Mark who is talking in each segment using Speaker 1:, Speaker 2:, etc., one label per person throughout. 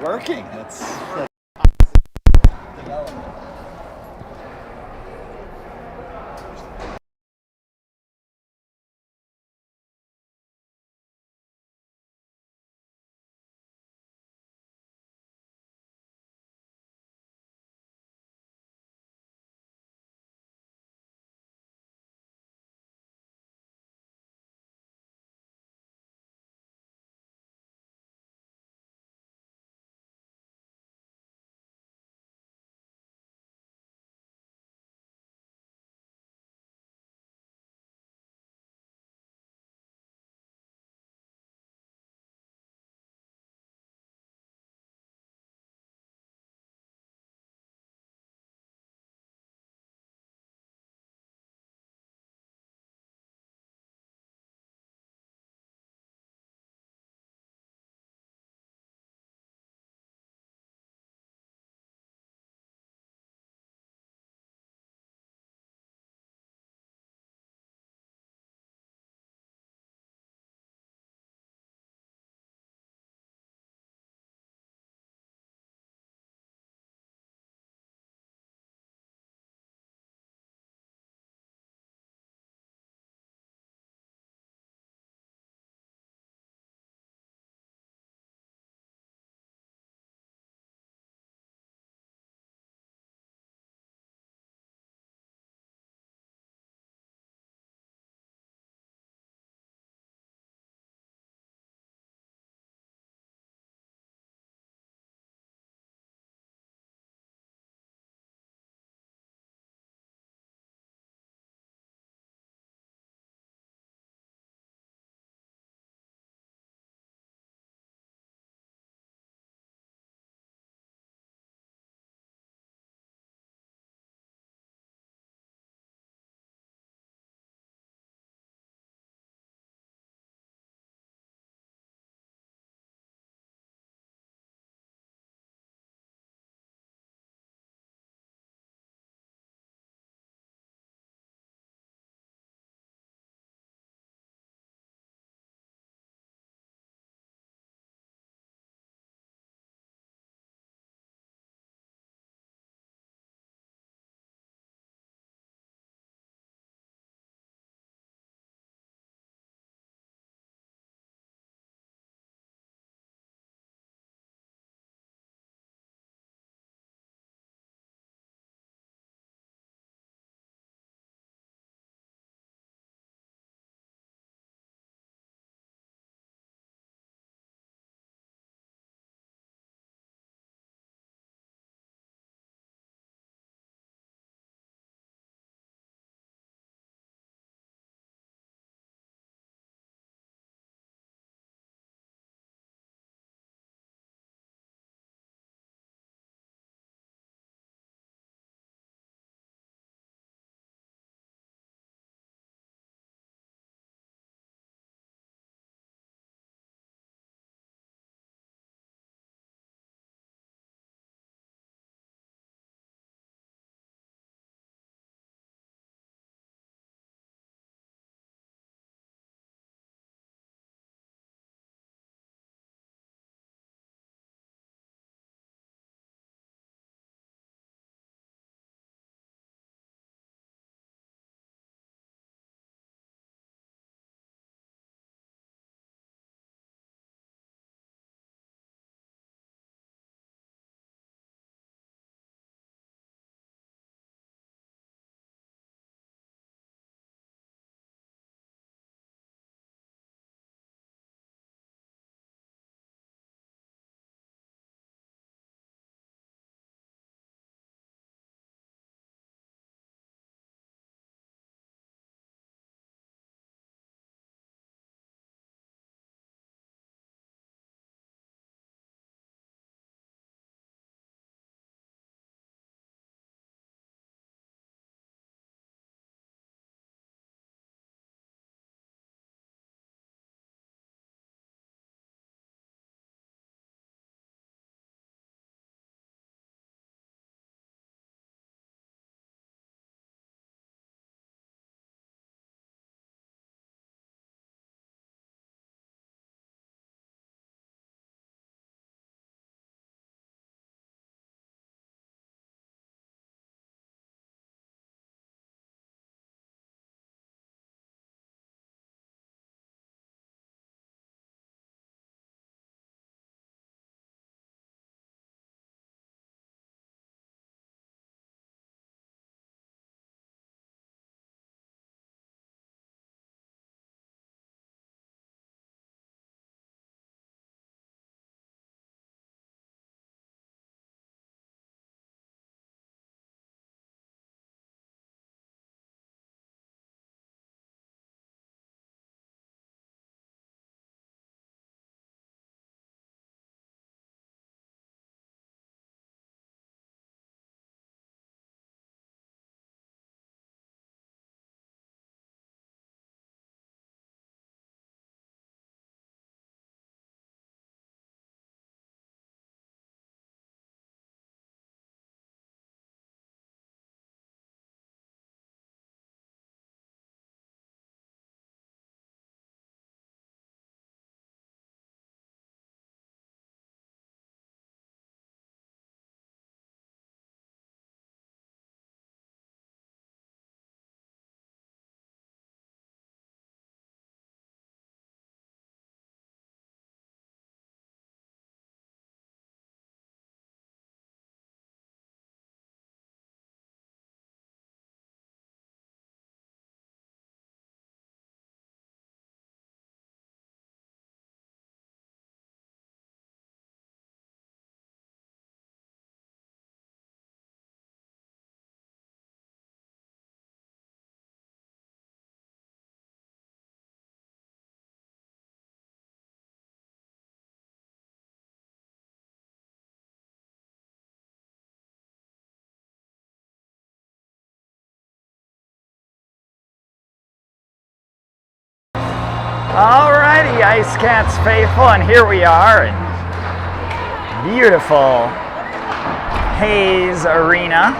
Speaker 1: working. That's Alrighty, IceCats faithful, and here we are in beautiful Hayes Arena,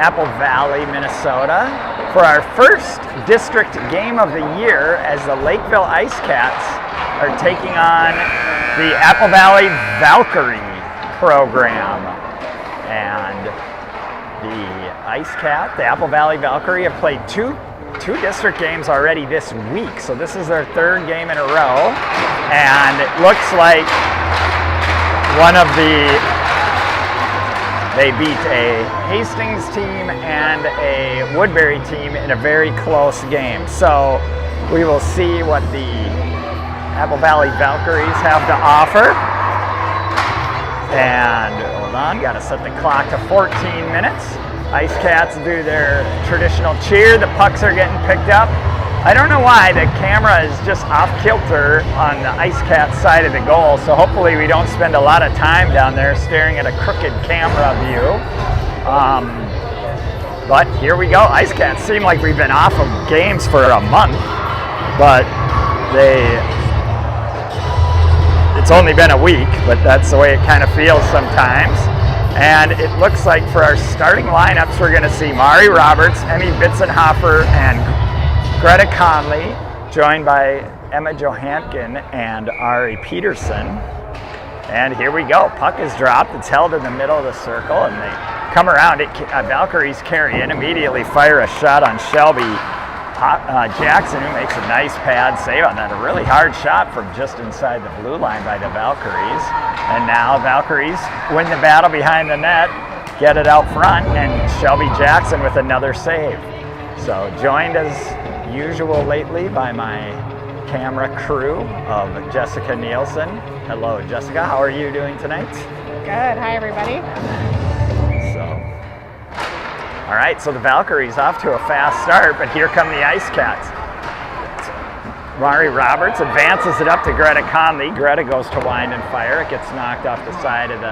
Speaker 1: Apple Valley, Minnesota, for our first district game of the year as the Lakeville IceCats are taking on the Apple Valley Valkyrie program. And the Apple Valley Valkyrie have played two district games already this week, so this is their third game in a row, and it looks like they beat a Hastings team and a Woodbury team in a very close game. So we will see what the Apple Valley Valkyries have to offer. And hold on, gotta set the clock to 14 minutes. IceCats do their traditional cheer. The pucks are getting picked up. I don't know why the camera is just off kilter on the IceCats side of the goal, so hopefully we don't spend a lot of time down there staring at a crooked camera view. But here we go. IceCats seem like we've been off of games for a month, but it's only been a week, but that's the way it kind of feels sometimes. And it looks like for our starting lineups, we're going to see Mari Roberts, Emmy Bitzenhofer, and Greta Conley, joined by Emma Johankin and Ari Peterson. And here we go. Puck is dropped. It's held in the middle of the circle, and they come around it. Valkyries carry in, immediately fire a shot on Shelby Jackson, who makes a nice pad save on that. A really hard shot from just inside the blue line by the Valkyries. And now Valkyries win the battle behind the net, get it out front, and Shelby Jackson with another save. So joined as usual lately by my camera crew of Jessica Nielsen. Hello, Jessica. How are you doing tonight?
Speaker 2: Good. Hi, everybody.
Speaker 1: All right, so the Valkyries off to a fast start, but here come the IceCats. Mari Roberts advances it up to Greta Conley. Greta goes to wind and fire. It gets knocked off the side of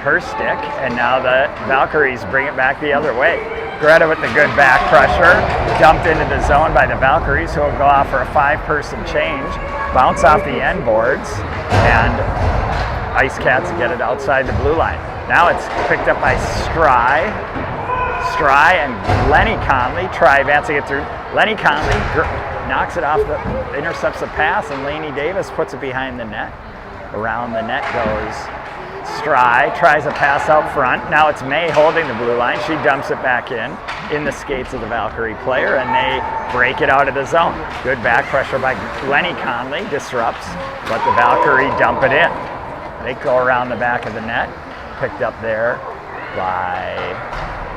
Speaker 1: her stick, and now the Valkyries bring it back the other way. Greta with the good back pressure, dumped into the zone by the Valkyries, who will go off for a 5-person change, bounce off the end boards, and IceCats get it outside the blue line. Now it's picked up by Stry and Lenny Conley try advancing it through. Lenny Conley knocks it off, intercepts the pass, and Lainey Davis puts it behind the net. Around the net goes Stry, tries a pass out front. Now it's May holding the blue line. She dumps it back in the skates of the Valkyrie player, and they break it out of the zone. Good back pressure by Lenny Conley, disrupts, but the Valkyrie dump it in. They go around the back of the net, picked up there by,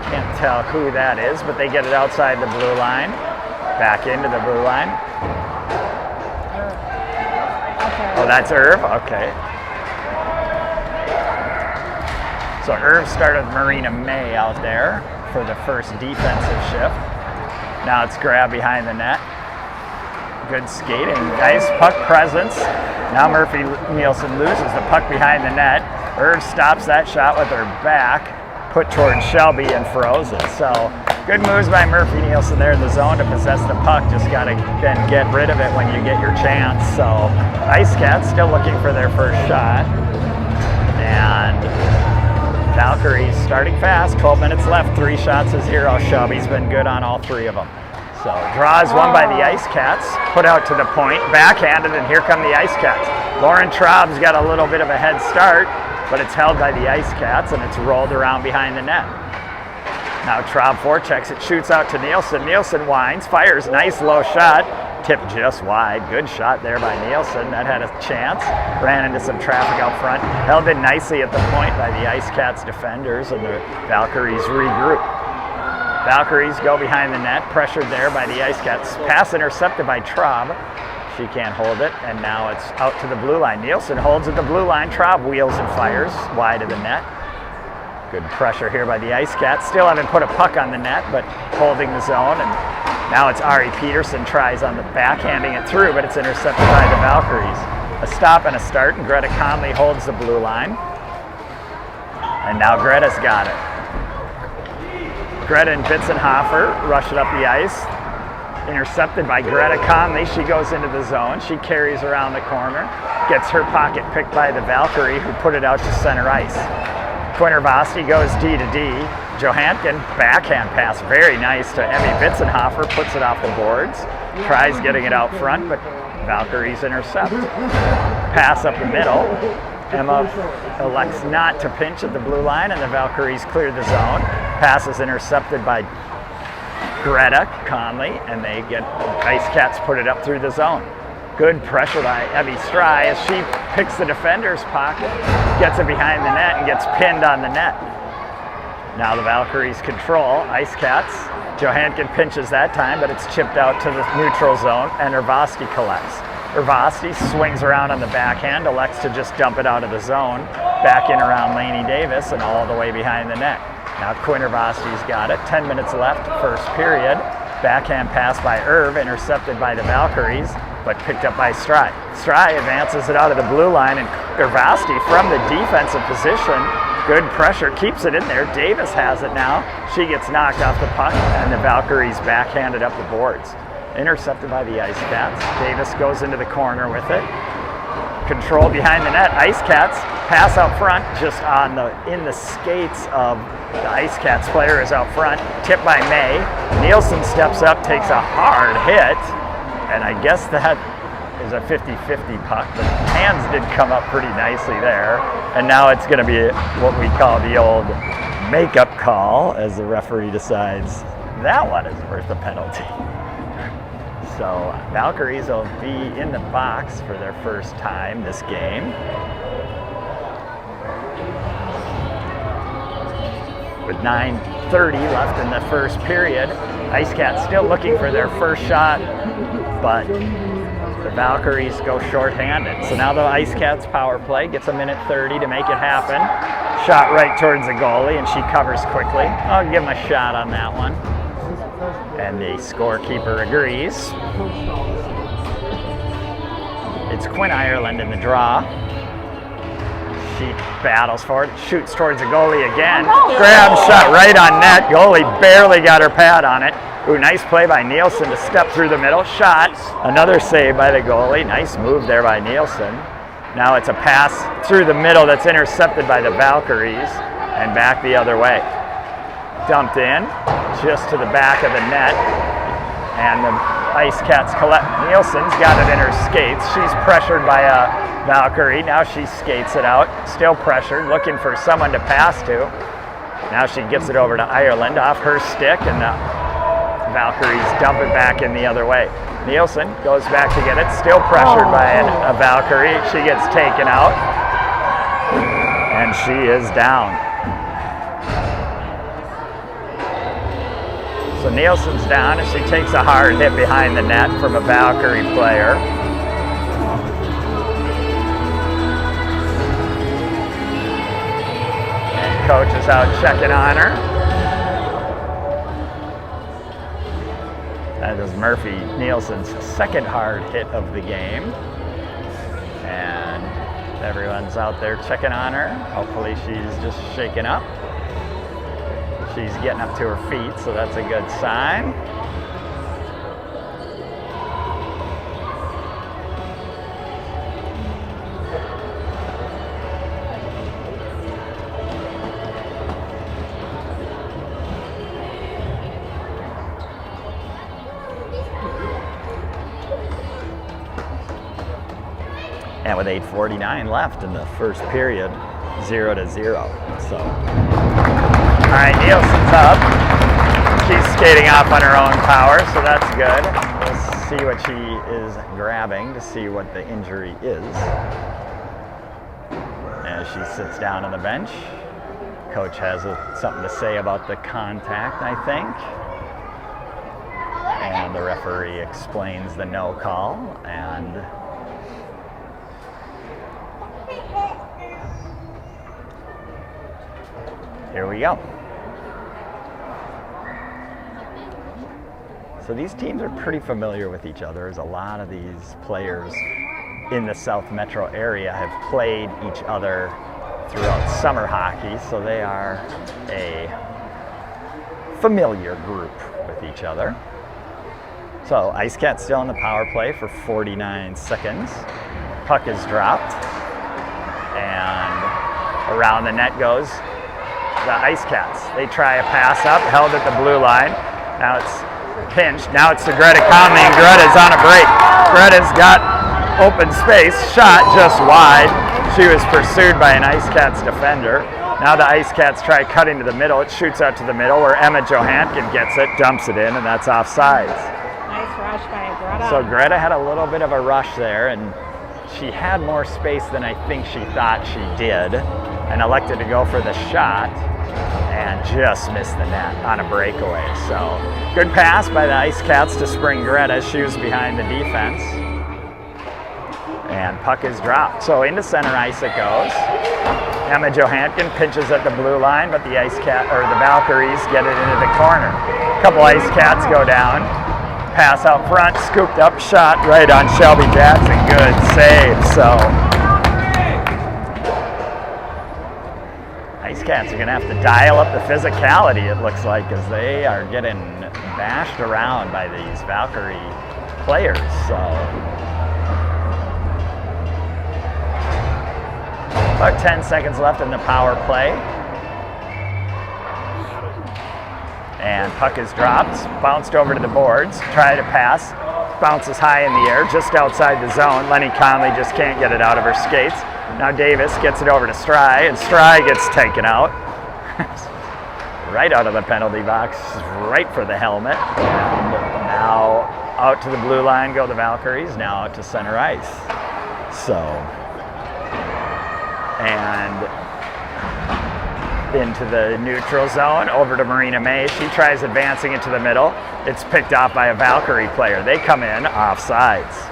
Speaker 1: can't tell who that is, but they get it outside the blue line, back into the blue line. Oh, that's Irv? Okay. So Irv started Marina May out there for the first defensive shift. Now it's grabbed behind the net. Good skating, nice puck presence. Now Murphy Nielsen loses the puck behind the net. Irv stops that shot with her back, put towards Shelby and froze it. So good moves by Murphy Nielsen there in the zone to possess the puck. Just got to then get rid of it when you get your chance. So IceCats still looking for their first shot. And Valkyries starting fast, 12 minutes left, 3 shots to 0. Shelby's been good on all 3 of them. So draw is won by the IceCats, put out to the point, backhanded, and here come the IceCats. Lauren Traub's got a little bit of a head start, but it's held by the IceCats, and it's rolled around behind the net. Now Traub forechecks it, shoots out to Nielsen. Nielsen winds, fires, nice low shot, tipped just wide. Good shot there by Nielsen. That had a chance. Ran into some traffic out front. Held in nicely at the point by the IceCats defenders, and the Valkyries regroup. Valkyries go behind the net, pressured there by the IceCats. Pass intercepted by Traub. She can't hold it, and now it's out to the blue line. Nielsen holds at the blue line. Traub wheels and fires wide of the net. Good pressure here by the IceCats. Still haven't put a puck on the net, but holding the zone. And now it's Ari Peterson tries on the backhanding it through, but it's intercepted by the Valkyries. A stop and a start, and Greta Conley holds the blue line. And now Greta's got it. Greta and Bitzenhofer rush it up the ice. intercepted by Greta Conley. She goes into the zone. She carries around the corner, gets her pocket picked by the Valkyrie, who put it out to center ice. Quintervosti goes D to D. Johankin, backhand pass, very nice to Emmy Bitzenhofer, puts it off the boards, tries getting it out front, but Valkyries intercept. Pass up the middle. Emma elects not to pinch at the blue line, and the Valkyries clear the zone. Pass is intercepted by Greta Conley, and they get IceCats put it up through the zone. Good pressure by Evie Stry as she picks the defender's pocket, gets it behind the net, and gets pinned on the net. Now the Valkyries control. IceCats. Johankin pinches that time, but it's chipped out to the neutral zone, and Urvosti collects. Urvosti swings around on the backhand, elects to just dump it out of the zone, back in around Lainey Davis, and all the way behind the net. Now Quintervosti's got it. 10 minutes left, first period. Backhand pass by Irv, intercepted by the Valkyries, but picked up by Stry. Stry advances it out of the blue line, and Urvosti from the defensive position. Good pressure, keeps it in there. Davis has it now. She gets knocked off the puck, and the Valkyries backhanded up the boards. Intercepted by the IceCats. Davis goes into the corner with it. Control behind the net. IceCats pass out front, just in the skates of the IceCats player is out front. Tipped by May. Nielsen steps up, takes a hard hit, and I guess that is a 50-50 puck, but hands did come up pretty nicely there. And now it's going to be what we call the old makeup call as the referee decides that one is worth a penalty. So Valkyries will be in the box for their first time this game. With 9:30 left in the first period, IceCats still looking for their first shot, but the Valkyries go shorthanded. So now the IceCats power play gets a minute 30 to make it happen. Shot right towards the goalie, and she covers quickly. I'll give him a shot on that one. And the scorekeeper agrees. It's Quinn Ireland in the draw. She battles for it, shoots towards the goalie again. Grab shot right on net. Goalie barely got her pad on it. Ooh, nice play by Nielsen to step through the middle. Shot, another save by the goalie. Nice move there by Nielsen. Now it's a pass through the middle that's intercepted by the Valkyries and back the other way. Dumped in, just to the back of the net. And the IceCats collect. Nielsen's got it in her skates. She's pressured by a Valkyrie. Now she skates it out, still pressured, looking for someone to pass to. Now she gets it over to Ireland off her stick, and the Valkyries dump it back in the other way. Nielsen goes back to get it, still pressured by a Valkyrie. She gets taken out, and she is down. So Nielsen's down, and she takes a hard hit behind the net from a Valkyrie player. And coach is out checking on her. That is Murphy Nielsen's second hard hit of the game. And everyone's out there checking on her. Hopefully she's just shaken up. She's getting up to her feet, so that's a good sign. And with 8:49 left in the first period, 0-0. So. All right, Nielsen's up. She's skating off on her own power, so that's good. We'll see what she is grabbing to see what the injury is. As she sits down on the bench, coach has something to say about the contact, I think. And the referee explains the no call, and here we go. So these teams are pretty familiar with each other, as a lot of these players in the South Metro area have played each other throughout summer hockey, so they are a familiar group with each other. So IceCats still in the power play for 49 seconds. Puck is dropped. And around the net goes the IceCats. They try a pass up, held at the blue line. Now it's pinched. Now it's to Greta Conley, and Greta's on a break. Greta's got open space, shot just wide. She was pursued by an IceCats defender. Now the IceCats try cutting to the middle. It shoots out to the middle where Emma Johankin gets it, dumps it in, and that's offsides.
Speaker 2: Nice rush by Greta.
Speaker 1: So Greta had a little bit of a rush there, and she had more space than I think she thought she did, and elected to go for the shot and just missed the net on a breakaway. So good pass by the IceCats to spring Greta. She was behind the defense. And puck is dropped. So into center ice it goes. Emma Johankin pinches at the blue line, but the Valkyries get it into the corner. A couple IceCats go down. Pass out front, scooped up shot right on Shelby Jackson. Good save. So IceCats are going to have to dial up the physicality, it looks like, as they are getting bashed around by these Valkyrie players. So about 10 seconds left in the power play. And puck is dropped, bounced over to the boards, try to pass, bounces high in the air, just outside the zone. Lenny Conley just can't get it out of her skates. Now Davis gets it over to Stry, and Stry gets taken out. Right out of the penalty box, right for the helmet. And now out to the blue line go the Valkyries, now out to center ice. So, and into the neutral zone, over to Marina May. She tries advancing into the middle. It's picked off by a Valkyrie player. They come in offsides.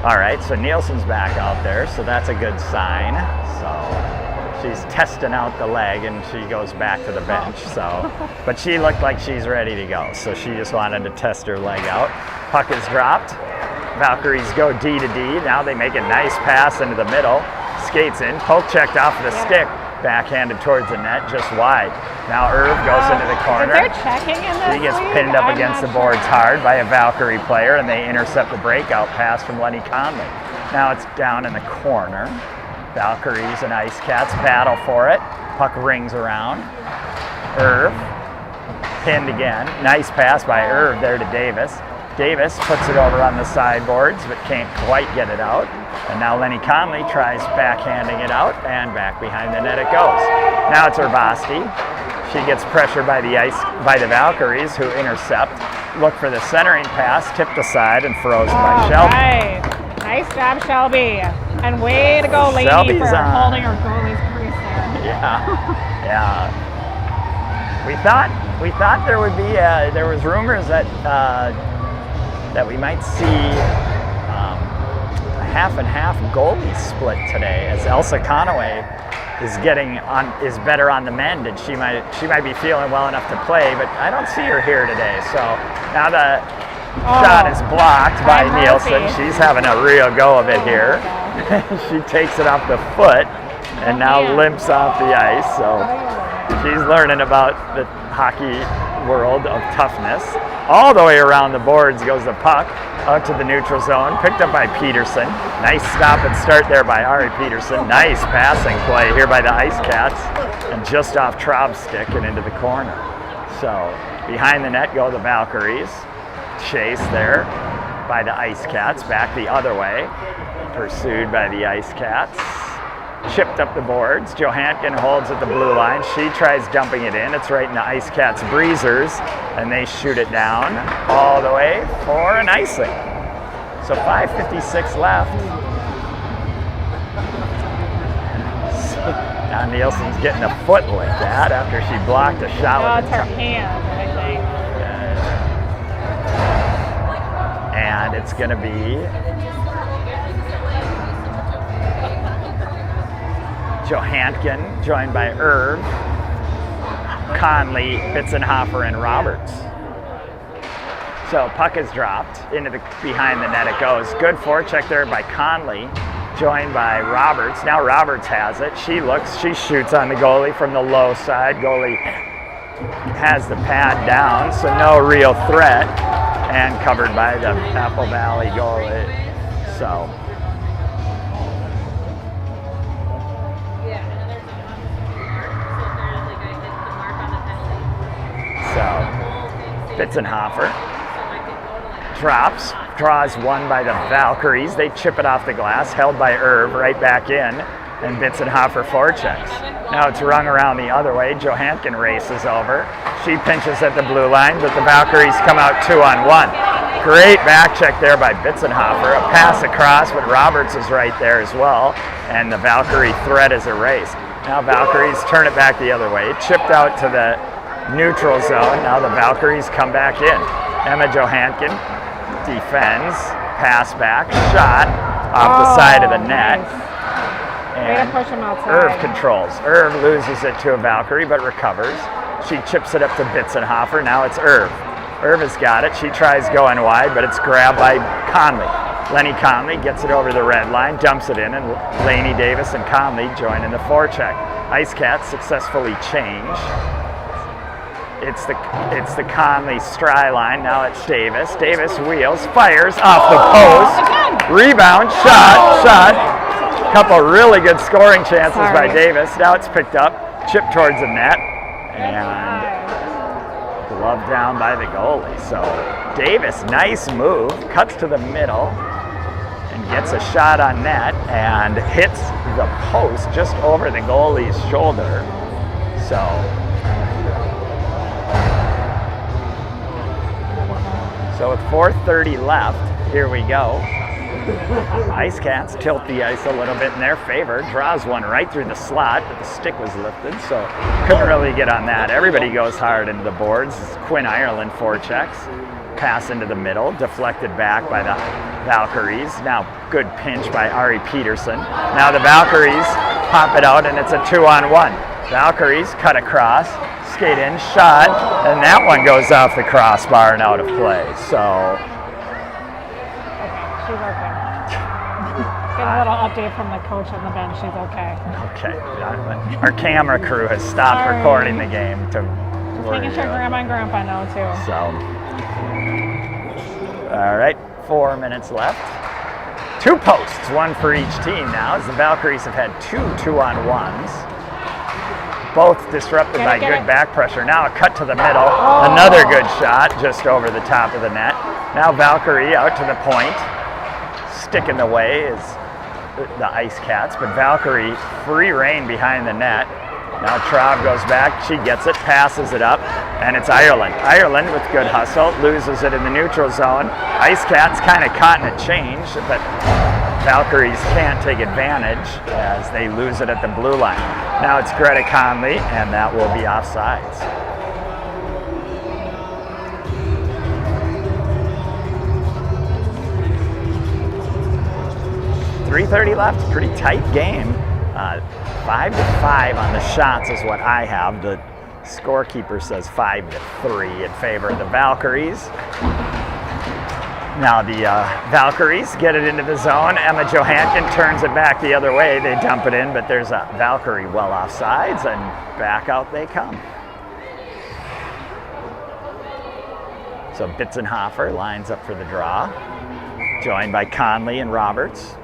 Speaker 1: All right, so Nielsen's back out there, so that's a good sign. So she's testing out the leg, and she goes back to the bench. So, but she looked like she's ready to go, so she just wanted to test her leg out. Puck is dropped. Valkyries go D to D. Now they make a nice pass into the middle. Skates in, poke checked off the stick, backhanded towards the net, just wide. Now Irv goes into the corner.
Speaker 2: Is there checking in this
Speaker 1: He gets
Speaker 2: league?
Speaker 1: pinned up
Speaker 2: I'm
Speaker 1: against the
Speaker 2: not
Speaker 1: boards
Speaker 2: sure.
Speaker 1: hard by a Valkyrie player, and they intercept the breakout pass from Lenny Conley. Now it's down in the corner. Valkyries and IceCats battle for it. Puck rings around. Irv pinned again. Nice pass by Irv there to Davis. Davis puts it over on the sideboards, but can't quite get it out. And now Lenny Conley tries backhanding it out, and back behind the net it goes. Now it's Urbasti. She gets pressured by the Valkyries, who intercept. Look for the centering pass, tipped aside and frozen by Shelby.
Speaker 2: Right. Nice job, Shelby. And way to go, lady,
Speaker 1: Shelby's
Speaker 2: for
Speaker 1: on.
Speaker 2: holding her goalie's crease there.
Speaker 1: Yeah. We thought there would be. There was rumors that that we might see a half and half goalie split today, as Elsa Conaway is better on the mend, and she might be feeling well enough to play, but I don't see her here today. So now the shot is blocked by Nielsen. She's having a real go of it here. She takes it off the foot and now limps off the ice. So she's learning about the hockey world of toughness. All the way around the boards goes the puck out to the neutral zone, picked up by Peterson. Nice stop and start there by Ari Peterson. Nice passing play here by the IceCats, and just off Traub's stick and into the corner. So behind the net go the Valkyries. Chase there by the IceCats, back the other way, pursued by the IceCats. Chipped up the boards. Johankin holds at the blue line. She tries dumping it in. It's right in the IceCats' breezers, and they shoot it down all the way for an icing. So 5:56 left. Now Nielsen's getting a foot like that after she blocked a shot
Speaker 2: Oh,
Speaker 1: with
Speaker 2: it's her hand, I think.
Speaker 1: And it's going to be Johankin, joined by Irv, Conley, Bitzenhofer, and Roberts. So puck is dropped into the behind the net. It goes. Good forecheck there by Conley. joined by Roberts. Now Roberts has it. She shoots on the goalie from the low side. Goalie has the pad down, so no real threat, and covered by the Apple Valley goalie. So Bitzenhofer draws one by the Valkyries. They chip it off the glass, held by Irv, right back in, and Bitzenhofer forechecks. Now it's rung around the other way. Johankin races over. She pinches at the blue line, but the Valkyries come out 2-on-1. Great back check there by Bitzenhofer. A pass across, but Roberts is right there as well, and the Valkyrie threat is erased. Now Valkyries turn it back the other way. Chipped out to the neutral zone. Now the Valkyries come back in. Emma Johankin defends, pass back, shot off the side of the net.
Speaker 2: Nice.
Speaker 1: And
Speaker 2: Way to push him outside.
Speaker 1: Irv controls. Irv loses it to a Valkyrie, but recovers. She chips it up to Bitzenhofer. Now it's Irv. Irv has got it. She tries going wide, but it's grabbed by Conley. Lenny Conley gets it over the red line, dumps it in, and Laney Davis and Conley join in the forecheck. IceCats successfully change. It's the Conley Stry line. Now it's Davis. Davis wheels, fires off the post. Rebound, shot. Couple really good scoring chances by Davis. Now it's picked up, chipped towards the net, and gloved down by the goalie. So Davis, nice move, cuts to the middle and gets a shot on net and hits the post just over the goalie's shoulder. So with 4:30 left, here we go. IceCats tilt the ice a little bit in their favor. Draws one right through the slot, but the stick was lifted, so couldn't really get on that. Everybody goes hard into the boards. Quinn Ireland forechecks. Pass into the middle, deflected back by the Valkyries. Now good pinch by Ari Peterson. Now the Valkyries pop it out, and it's a 2-on-1. Valkyries cut across, skate in, shot, and that one goes off the crossbar and out of play. So
Speaker 2: she's okay. Get a little update from the coach on the bench. She's okay.
Speaker 1: Okay. Our camera crew has stopped recording the game to
Speaker 2: making sure Grandma and Grandpa know too.
Speaker 1: So, all right, 4 minutes left. 2 posts, one for each team now, as the Valkyries have had 2 2-on-1s. Both disrupted by good back pressure. Now a cut to the middle. Another good shot just over the top of the net. Now Valkyrie out to the point. Stick in the way is the IceCats, but Valkyrie free reign behind the net. Now Trav goes back. She gets it, passes it up, and it's Ireland. Ireland with good hustle, loses it in the neutral zone. IceCats kind of caught in a change, but Valkyries can't take advantage as they lose it at the blue line. Now it's Greta Conley, and that will be offsides. .330 left, pretty tight game. 5-5 on the shots is what I have. The scorekeeper says 5-3 in favor of the Valkyries. Now the Valkyries get it into the zone. Emma Johankin turns it back the other way. They dump it in, but there's a Valkyrie well offsides, and back out they come. So Bitzenhofer lines up for the draw, joined by Conley and Roberts.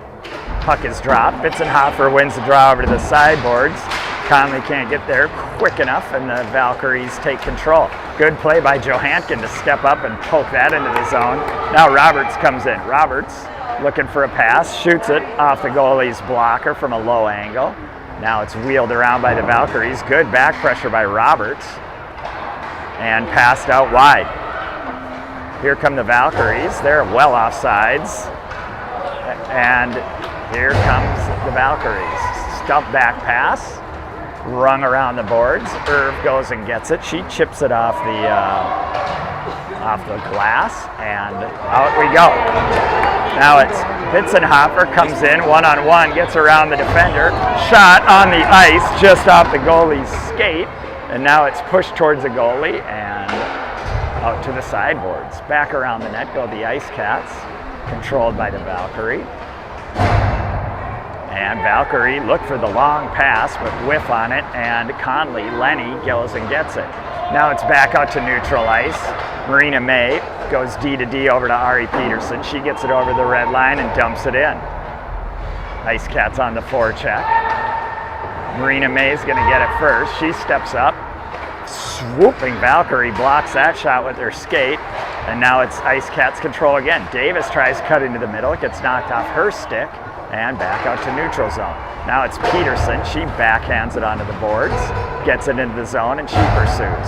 Speaker 1: Puck is dropped. Bitzenhofer wins the draw over to the sideboards. Conley can't get there quick enough, and the Valkyries take control. Good play by Johankin to step up and poke that into the zone. Now Roberts comes in. Roberts looking for a pass, shoots it off the goalie's blocker from a low angle. Now it's wheeled around by the Valkyries. Good back pressure by Roberts, and passed out wide. Here come the Valkyries. They're well offsides, and here comes the Valkyries. Stump back pass, rung around the boards. Irv goes and gets it. She chips it off the glass, and out we go. Now it's Bitzenhofer comes in, one-on-one, gets around the defender. Shot on the ice just off the goalie's skate, and now it's pushed towards the goalie and out to the sideboards. Back around the net go the IceCats, controlled by the Valkyrie. And Valkyrie looked for the long pass, but whiff on it, and Lenny goes and gets it. Now it's back out to neutral ice. Marina May goes D to D over to Ari Peterson. She gets it over the red line and dumps it in. IceCats on the forecheck. Marina May's gonna get it first. She steps up. Swooping Valkyrie blocks that shot with her skate. And now it's IceCats control again. Davis tries to cut into the middle. It gets knocked off her stick and back out to neutral zone. Now it's Peterson. She backhands it onto the boards, gets it into the zone, and she pursues.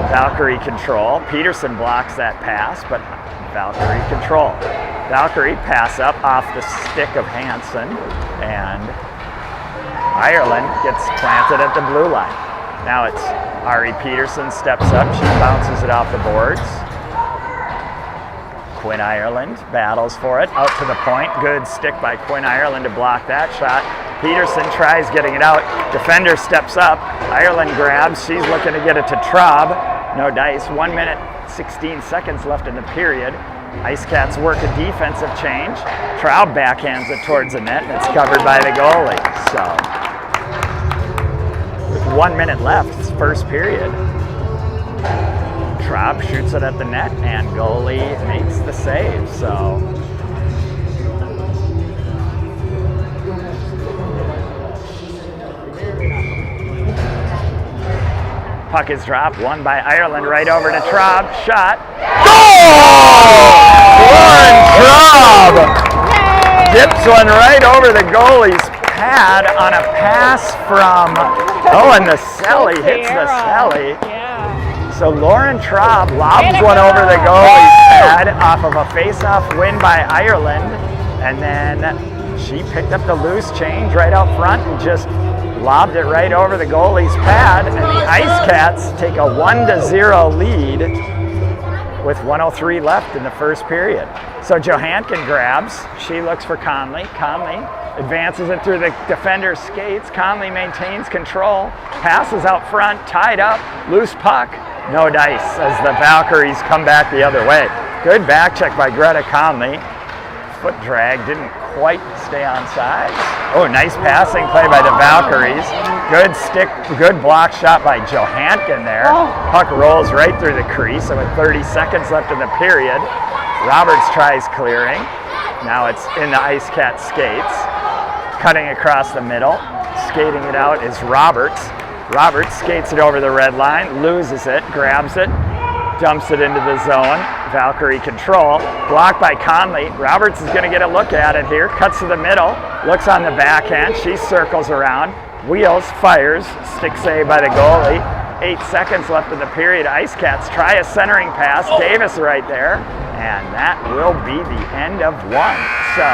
Speaker 1: Valkyrie control. Peterson blocks that pass, but Valkyrie control. Valkyrie pass up off the stick of Hansen, and Ireland gets planted at the blue line. Now it's Ari Peterson steps up. She bounces it off the boards. Quinn Ireland battles for it, out to the point. Good stick by Quinn Ireland to block that shot. Peterson tries getting it out. Defender steps up. Ireland grabs. She's looking to get it to Traub. No dice. 1 minute, 16 seconds left in the period. IceCats work a defensive change. Traub backhands it towards the net, and it's covered by the goalie. So, with 1 minute left, it's first period. Traub shoots it at the net, and goalie makes the save. So, puck is dropped, won by Ireland, right over to Traub. Shot. Goal! Lauren Traub dips one right over the goalie's pad on a pass from Owen Naselli. Hits Naselli. So Lauren Traub lobs one over the goalie's pad off of a face-off win by Ireland, and then she picked up the loose change right out front and just lobbed it right over the goalie's pad, and the IceCats take a 1-0 lead with 1:03 left in the first period. So Johankin grabs. She looks for Conley. Conley advances it through the defender's skates. Conley maintains control. Passes out front, tied up, loose puck. No dice as the Valkyries come back the other way. Good back check by Greta Conley. Foot drag didn't quite stay on sides. Oh, nice passing play by the Valkyries. Good stick, good block shot by Johankin there. Puck rolls right through the crease, and with 30 seconds left in the period, Roberts tries clearing. Now it's in the IceCats skates. Cutting across the middle, skating it out is Roberts. Roberts skates it over the red line, loses it, grabs it, dumps it into the zone. Valkyrie control, blocked by Conley. Roberts is going to get a look at it here, cuts to the middle, looks on the backhand, she circles around, wheels, fires, stick save by the goalie. 8 seconds left in the period. IceCats try a centering pass, Davis right there, and that will be the end of one. So,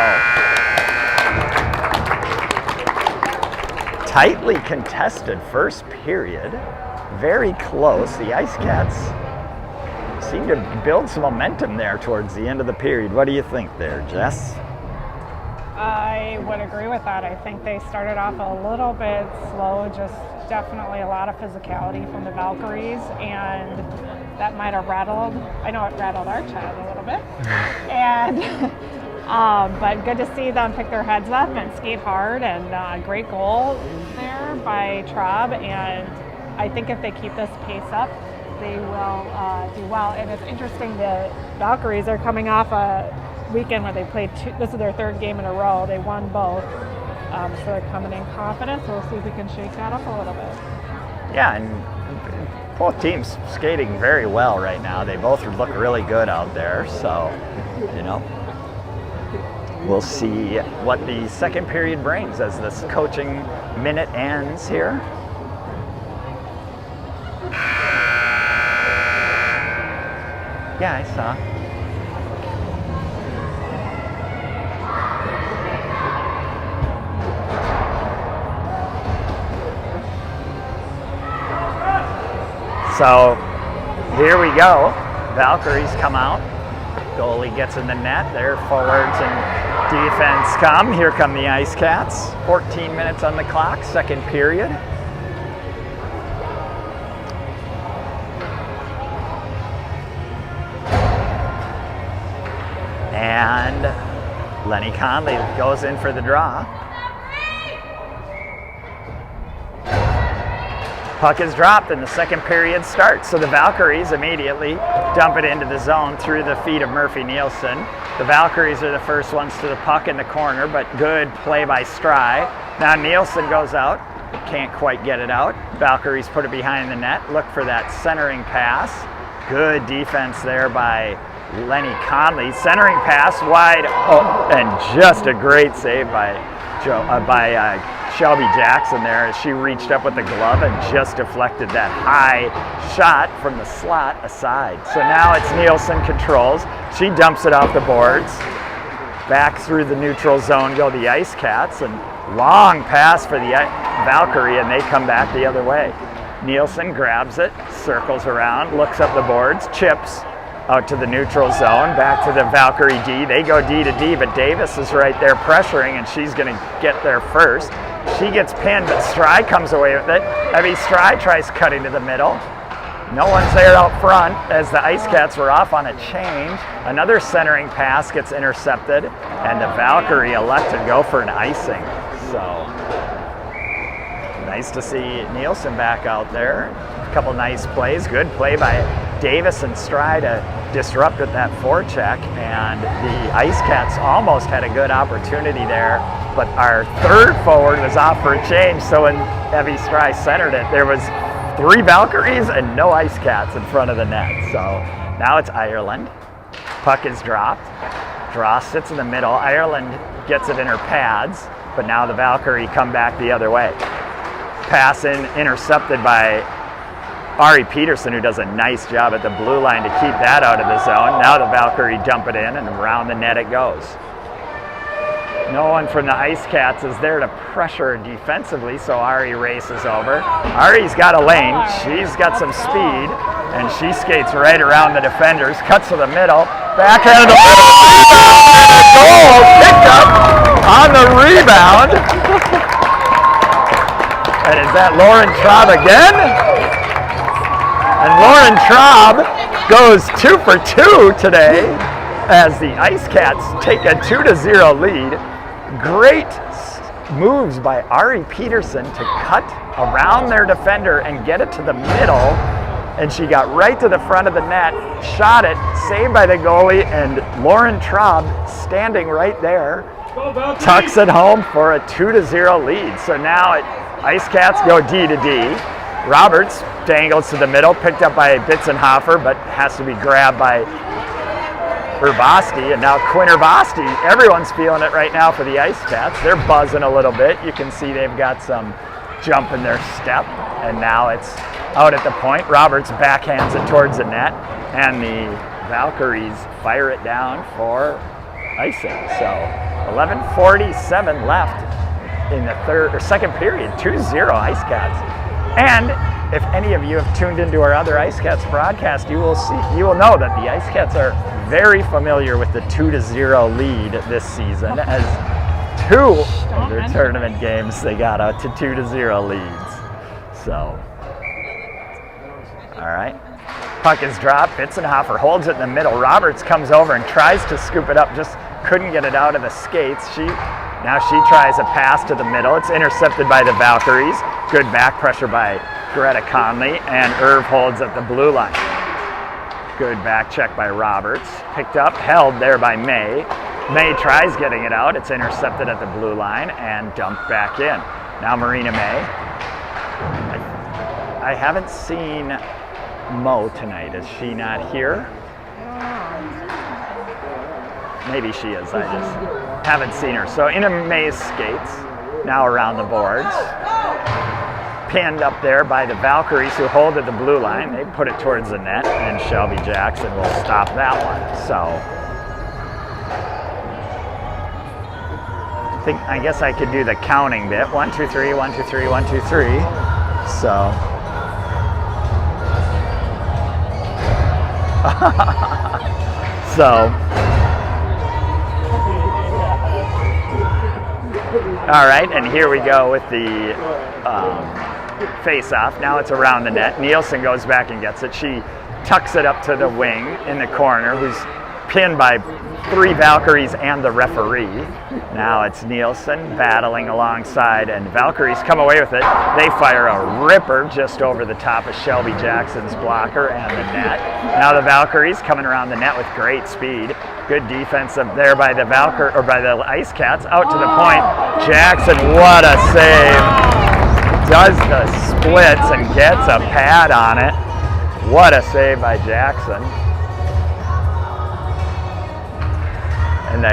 Speaker 1: tightly contested first period, very close. The IceCats seem to build some momentum there towards the end of the period. What do you think there, Jess?
Speaker 2: I would agree with that. I think they started off a little bit slow, just definitely a lot of physicality from the Valkyries, and that might have rattled, I know it rattled our child a little bit, and but good to see them pick their heads up and skate hard, and great goal there by Traub, and I think if they keep this pace up, they will do well. And it's interesting, the Valkyries are coming off a weekend where they played this is their third game in a row. They won both, so they're coming in confident. So we'll see if we can shake that up a little bit.
Speaker 1: Yeah, and both teams skating very well right now. They both look really good out there. So, you know, we'll see what the second period brings as this coaching minute ends here. Yeah, I saw. So here we go. Valkyries come out. Goalie gets in the net. Their forwards and defense come. Here come the IceCats. 14 minutes on the clock, second period. And Lenny Conley goes in for the draw. Puck is dropped and the second period starts. So the Valkyries immediately dump it into the zone through the feet of Murphy Nielsen. The Valkyries are the first ones to the puck in the corner, but good play by Stry. Now Nielsen goes out, can't quite get it out. Valkyries put it behind the net, look for that centering pass. Good defense there by Lenny Conley. Centering pass wide, and just a great save by Shelby Jackson there as she reached up with the glove and just deflected that high shot from the slot aside. So now it's Nielsen controls. She dumps it off the boards. Back through the neutral zone go the IceCats, and long pass for the Valkyrie, and they come back the other way. Nielsen grabs it, circles around, looks up the boards, chips out to the neutral zone, back to the Valkyrie D. They go D to D, but Davis is right there pressuring, and she's going to get there first. She gets pinned, but Stry comes away with it. Heavy Stry tries cutting to the middle. No one's there out front as the IceCats were off on a change. Another centering pass gets intercepted, and the Valkyrie elect to go for an icing. So nice to see Nielsen back out there. A couple nice plays. Good play by Davis and Stry to disrupt with that forecheck, and the IceCats almost had a good opportunity there, but our third forward was off for a change, so when Heavy Stry centered it, there was 3 Valkyries and no IceCats in front of the net. So now it's Ireland. Puck is dropped. Draw sits in the middle. Ireland gets it in her pads, but now the Valkyrie come back the other way. Pass in, intercepted by Ari Peterson, who does a nice job at the blue line to keep that out of the zone. Now the Valkyrie dump it in, and around the net it goes. No one from the IceCats is there to pressure defensively, so Ari races over. Ari's got a lane. She's got some speed, and she skates right around the defenders, cuts to the middle, backhand to the goal, picked up on the rebound. And is that Lauren Traub again? And Lauren Traub goes 2 for 2 today as the IceCats take a 2-0 lead. Great moves by Ari Peterson to cut around their defender and get it to the middle, and she got right to the front of the net, shot it, saved by the goalie, and Lauren Traub standing right there tucks it home for a 2-0 lead. So now IceCats go D to D. Roberts dangles to the middle, picked up by Bitzenhofer, but has to be grabbed by Urbasti, and now Quinn Urbasti. Everyone's feeling it right now for the IceCats. They're buzzing a little bit. You can see they've got some jump in their step, and now it's out at the point. Roberts backhands it towards the net, and the Valkyries fire it down for icing. So 11:47 left in the second period. 2-0 IceCats. And if any of you have tuned into our other IceCats broadcast, you will know that the IceCats are very familiar with the 2-0 lead this season, as 2 of their tournament games they got out to 2-0 leads. So, all right. Puck is dropped. Bitzenhofer holds it in the middle. Roberts comes over and tries to scoop it up, just couldn't get it out of the skates. Now she tries a pass to the middle. It's intercepted by the Valkyries. Good back pressure by Greta Conley, and Irv holds at the blue line. Good back check by Roberts. Picked up, held there by May. May tries getting it out. It's intercepted at the blue line and dumped back in. Now Marina May. I haven't seen Mo tonight. Is she not here? Maybe she is. I just haven't seen her. So Ina May's skates now around the boards. Pinned up there by the Valkyries, who hold at the blue line. They put it towards the net, and Shelby Jackson will stop that one. So I guess I could do the counting bit. 1, 2, 3, 1, 2, 3, 1, 2, 3. So all right, and here we go with the face-off. Now it's around the net. Nielsen goes back and gets it. She tucks it up to the wing in the corner, who's pinned by 3 Valkyries and the referee. Now it's Nielsen battling alongside, and Valkyries come away with it. They fire a ripper just over the top of Shelby Jackson's blocker and the net. Now the Valkyries coming around the net with great speed. Good defense up there by the IceCats. Out to the point. Jackson, what a save! Does the splits and gets a pad on it. What a save by Jackson. And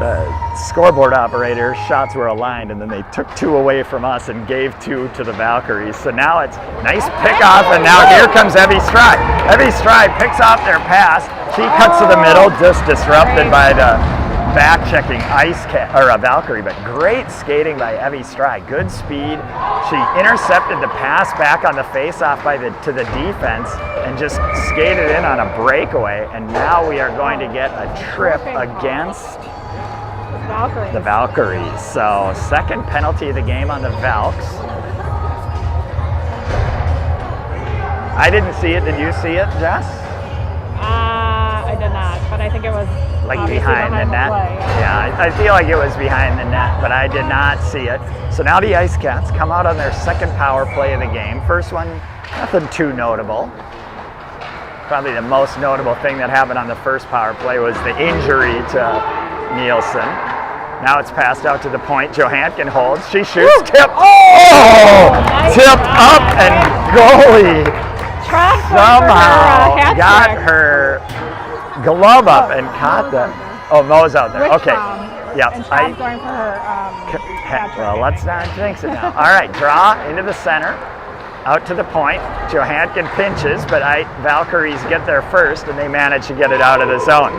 Speaker 1: the scoreboard operator shots were aligned, and then they took 2 away from us and gave 2 to the Valkyries. So now it's nice pick off, and now here comes Evie Stride. Evie Stride picks off their pass. She cuts to the middle, just disrupted by the back-checking Valkyrie, but great skating by Evie Stride. Good speed. She intercepted the pass back on the face-off to the defense and just skated in on a breakaway. And now we are going to get a trip against the Valkyries. So second penalty of the game on the Valks. I didn't see it. Did you see it, Jess?
Speaker 2: I did not, but I think it was
Speaker 1: like behind the net. Yeah, I feel like it was behind the net, but I did not see it. So now the IceCats come out on their second power play of the game. First one, nothing too notable. Probably the most notable thing that happened on the first power play was the injury to Nielsen. Now it's passed out to the point. Johankin holds. She shoots. Tip. Oh! Nice. Tipped up, and goalie somehow got her glove up and caught the. Oh, Mo's out there. Okay. Yeah.
Speaker 2: And Trav's going for her.
Speaker 1: Well, let's not jinx it now. All right, draw into the center, out to the point. Johankin pinches, but Valkyries get there first, and they manage to get it out of the zone.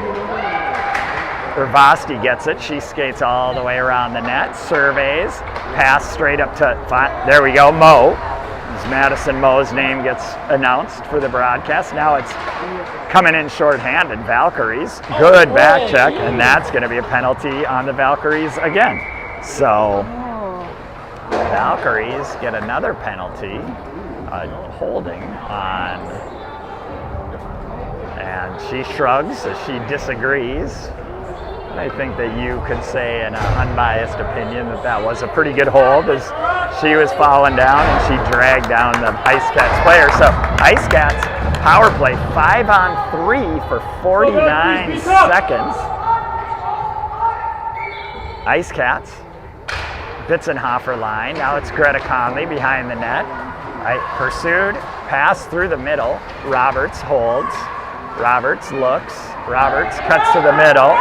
Speaker 1: Urvasti gets it. She skates all the way around the net, surveys, pass straight up to. There we go, Mo. Madison Mo's name gets announced for the broadcast. Now it's coming in shorthanded. Valkyries, good back check, and that's going to be a penalty on the Valkyries again. So Valkyries get another penalty, holding on, and she shrugs as she disagrees. I think that you could say in an unbiased opinion that was a pretty good hold as she was falling down and she dragged down the IceCats player. So IceCats power play 5-on-3 for 49 seconds. IceCats, Bitzenhofer line. Now it's Greta Conley behind the net. Pursued, pass through the middle. Roberts holds. Roberts looks. Roberts cuts to the middle.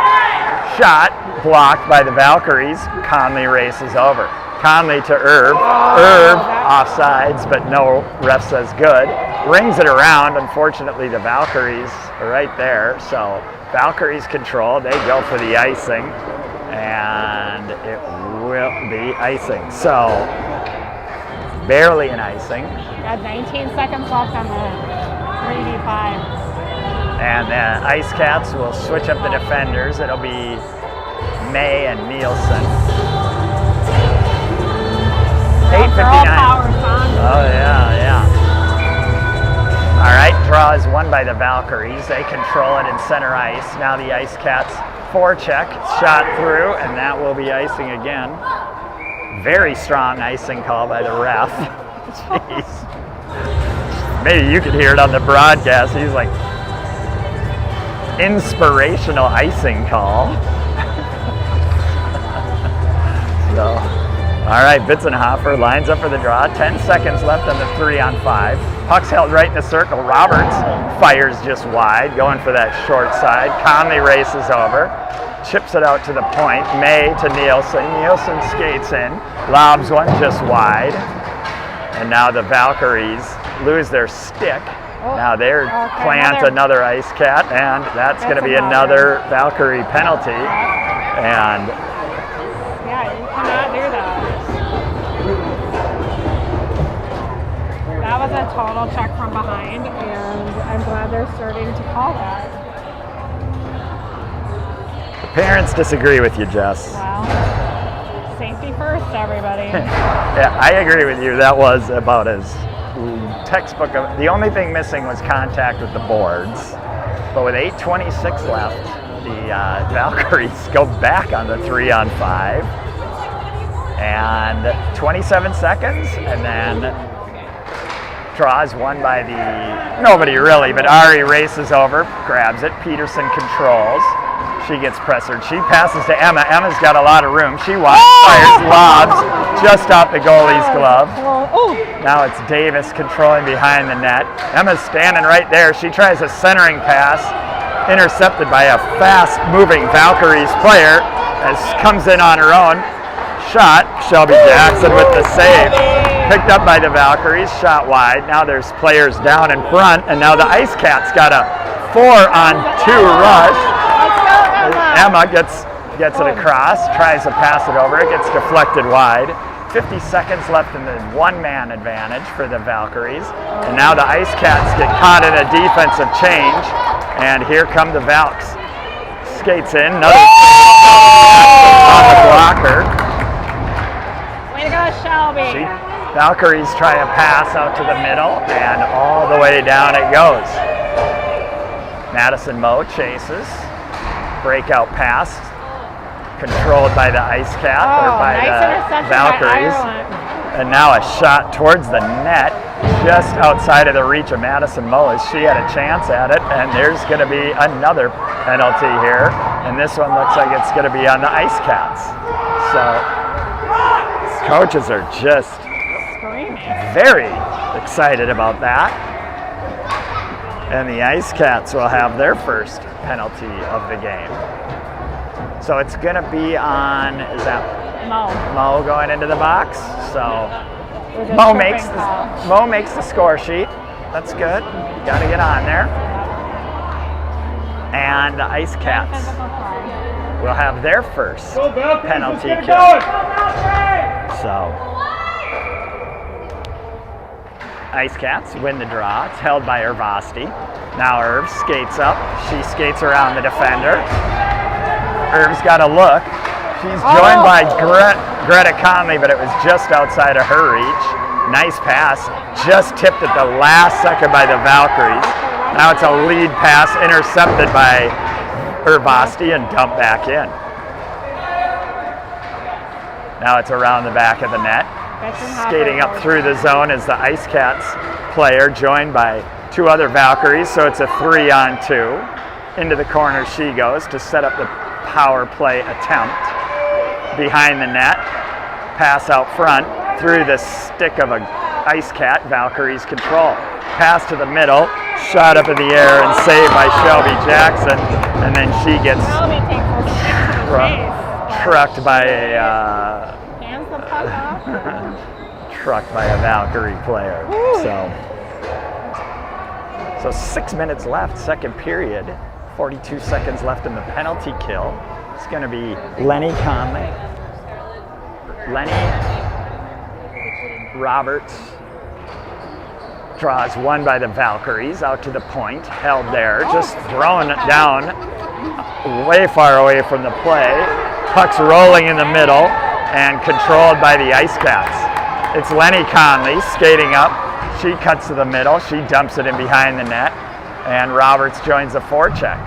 Speaker 1: Shot blocked by the Valkyries. Conley races over. Conley to Irv. Irv offsides, but no ref says good. Rings it around. Unfortunately, the Valkyries are right there. So Valkyries control. They go for the icing, and it will be icing. So barely an icing.
Speaker 2: Got 19 seconds left on the 3v5.
Speaker 1: And the IceCats will switch up the defenders. It'll be May and Nielsen. 8:59. Oh, yeah. All right, draw is won by the Valkyries. They control it in center ice. Now the IceCats forecheck, shot through, and that will be icing again. Very strong icing call by the ref. Jeez. Maybe you could hear it on the broadcast. He's like, inspirational icing call. So, all right, Bitzenhofer lines up for the draw. 10 seconds left on the 3-on-5. Puck's held right in the circle. Roberts fires just wide, going for that short side. Conley races over, chips it out to the point. May to Nielsen. Nielsen skates in, lobs one just wide. And now the Valkyries lose their stick. Now they're plant another IceCat, and that's going to be another Valkyrie penalty. And
Speaker 2: yeah, you cannot do that. That was a total check from behind, and I'm glad they're starting to call that.
Speaker 1: The parents disagree with you, Jess.
Speaker 2: Well, safety first, everybody.
Speaker 1: Yeah, I agree with you. That was about as textbook of, the only thing missing was contact with the boards, But with 8:26 left, the Valkyries go back on the 3-on-5. And 27 seconds, and then draw is won by nobody really, but Ari races over, grabs it, Peterson controls. She gets pressured. She passes to Emma. Emma's got a lot of room. She fires lobs just off the goalie's glove. Now it's Davis controlling behind the net. Emma's standing right there. She tries a centering pass, intercepted by a fast-moving Valkyries player, as comes in on her own. Shot, Shelby Jackson with the save. Picked up by the Valkyries, shot wide. Now there's players down in front, and now the IceCats got a 4-on-2 rush. Emma gets it across, tries to pass it over. It gets deflected wide. 50 seconds left in the one-man advantage for the Valkyries. And now the IceCats get caught in a defensive change. And here come the Valks. Skates in, another on the blocker.
Speaker 2: Way to go, Shelby.
Speaker 1: Valkyries try a pass out to the middle, and all the way down it goes. Madison Moe chases. Breakout pass, controlled by the IceCat, or by the Valkyries. And now a shot towards the net, just outside of the reach of Madison Moe, as she had a chance at it. And there's going to be another penalty here. And this one looks like it's going to be on the IceCats. So coaches are just very excited about that. And the IceCats will have their first penalty of the game. So it's going to be on, is that Moe going into the box? So Moe makes the score sheet. That's good. Got to get on there. And the IceCats will have their first penalty kill. So IceCats win the draw. It's held by Irvasti. Now Irv skates up. She skates around the defender. Irv's got a look. She's joined by Greta Conley, but it was just outside of her reach. Nice pass. Just tipped at the last second by the Valkyries. Now it's a lead pass intercepted by Irvasti and dumped back in. Now it's around the back of the net. Skating up through the zone is the IceCats player, joined by two other Valkyries, so it's a 3-on-2. Into the corner she goes to set up the power play attempt. Behind the net, pass out front, through the stick of a IceCat, Valkyries control. Pass to the middle, shot up in the air and saved by Shelby Jackson, and then she gets trucked by a trucked by a Valkyrie player. So 6 minutes left, second period. 42 seconds left in the penalty kill. It's going to be Lenny Conley. Lenny Roberts draws one by the Valkyries out to the point, held there, just thrown down way far away from the play. Puck's rolling in the middle and controlled by the IceCats. It's Lenny Conley skating up. She cuts to the middle. She dumps it in behind the net, and Roberts joins the forecheck.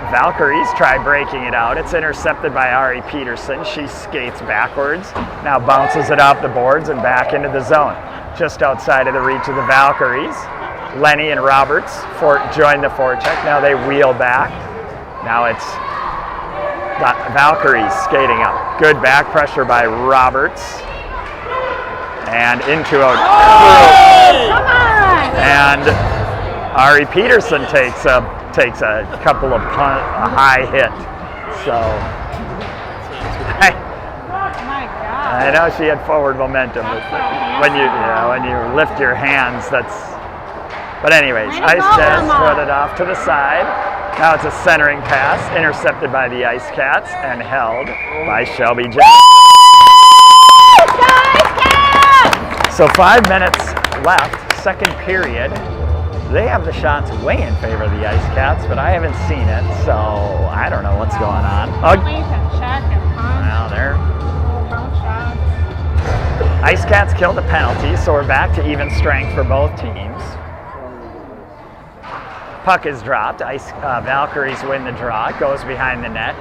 Speaker 1: Valkyries try breaking it out. It's intercepted by Ari Peterson. She skates backwards, now bounces it off the boards and back into the zone, just outside of the reach of the Valkyries. Lenny and Roberts join the forecheck. Now they wheel back. Now it's the Valkyries skating up. Good back pressure by Roberts. And into a... And Ari Peterson takes a couple of a high hit. So I know she had forward momentum, but when you lift your hands, that's. But anyways, IceCats put it off to the side. Now it's a centering pass, intercepted by the IceCats and held by Shelby Jackson. So 5 minutes left, second period. They have the shots way in favor of the IceCats, but I haven't seen it, so I don't know what's going on. Now there. IceCats killed the penalty, so we're back to even strength for both teams. Puck is dropped. Valkyries win the draw. Goes behind the net.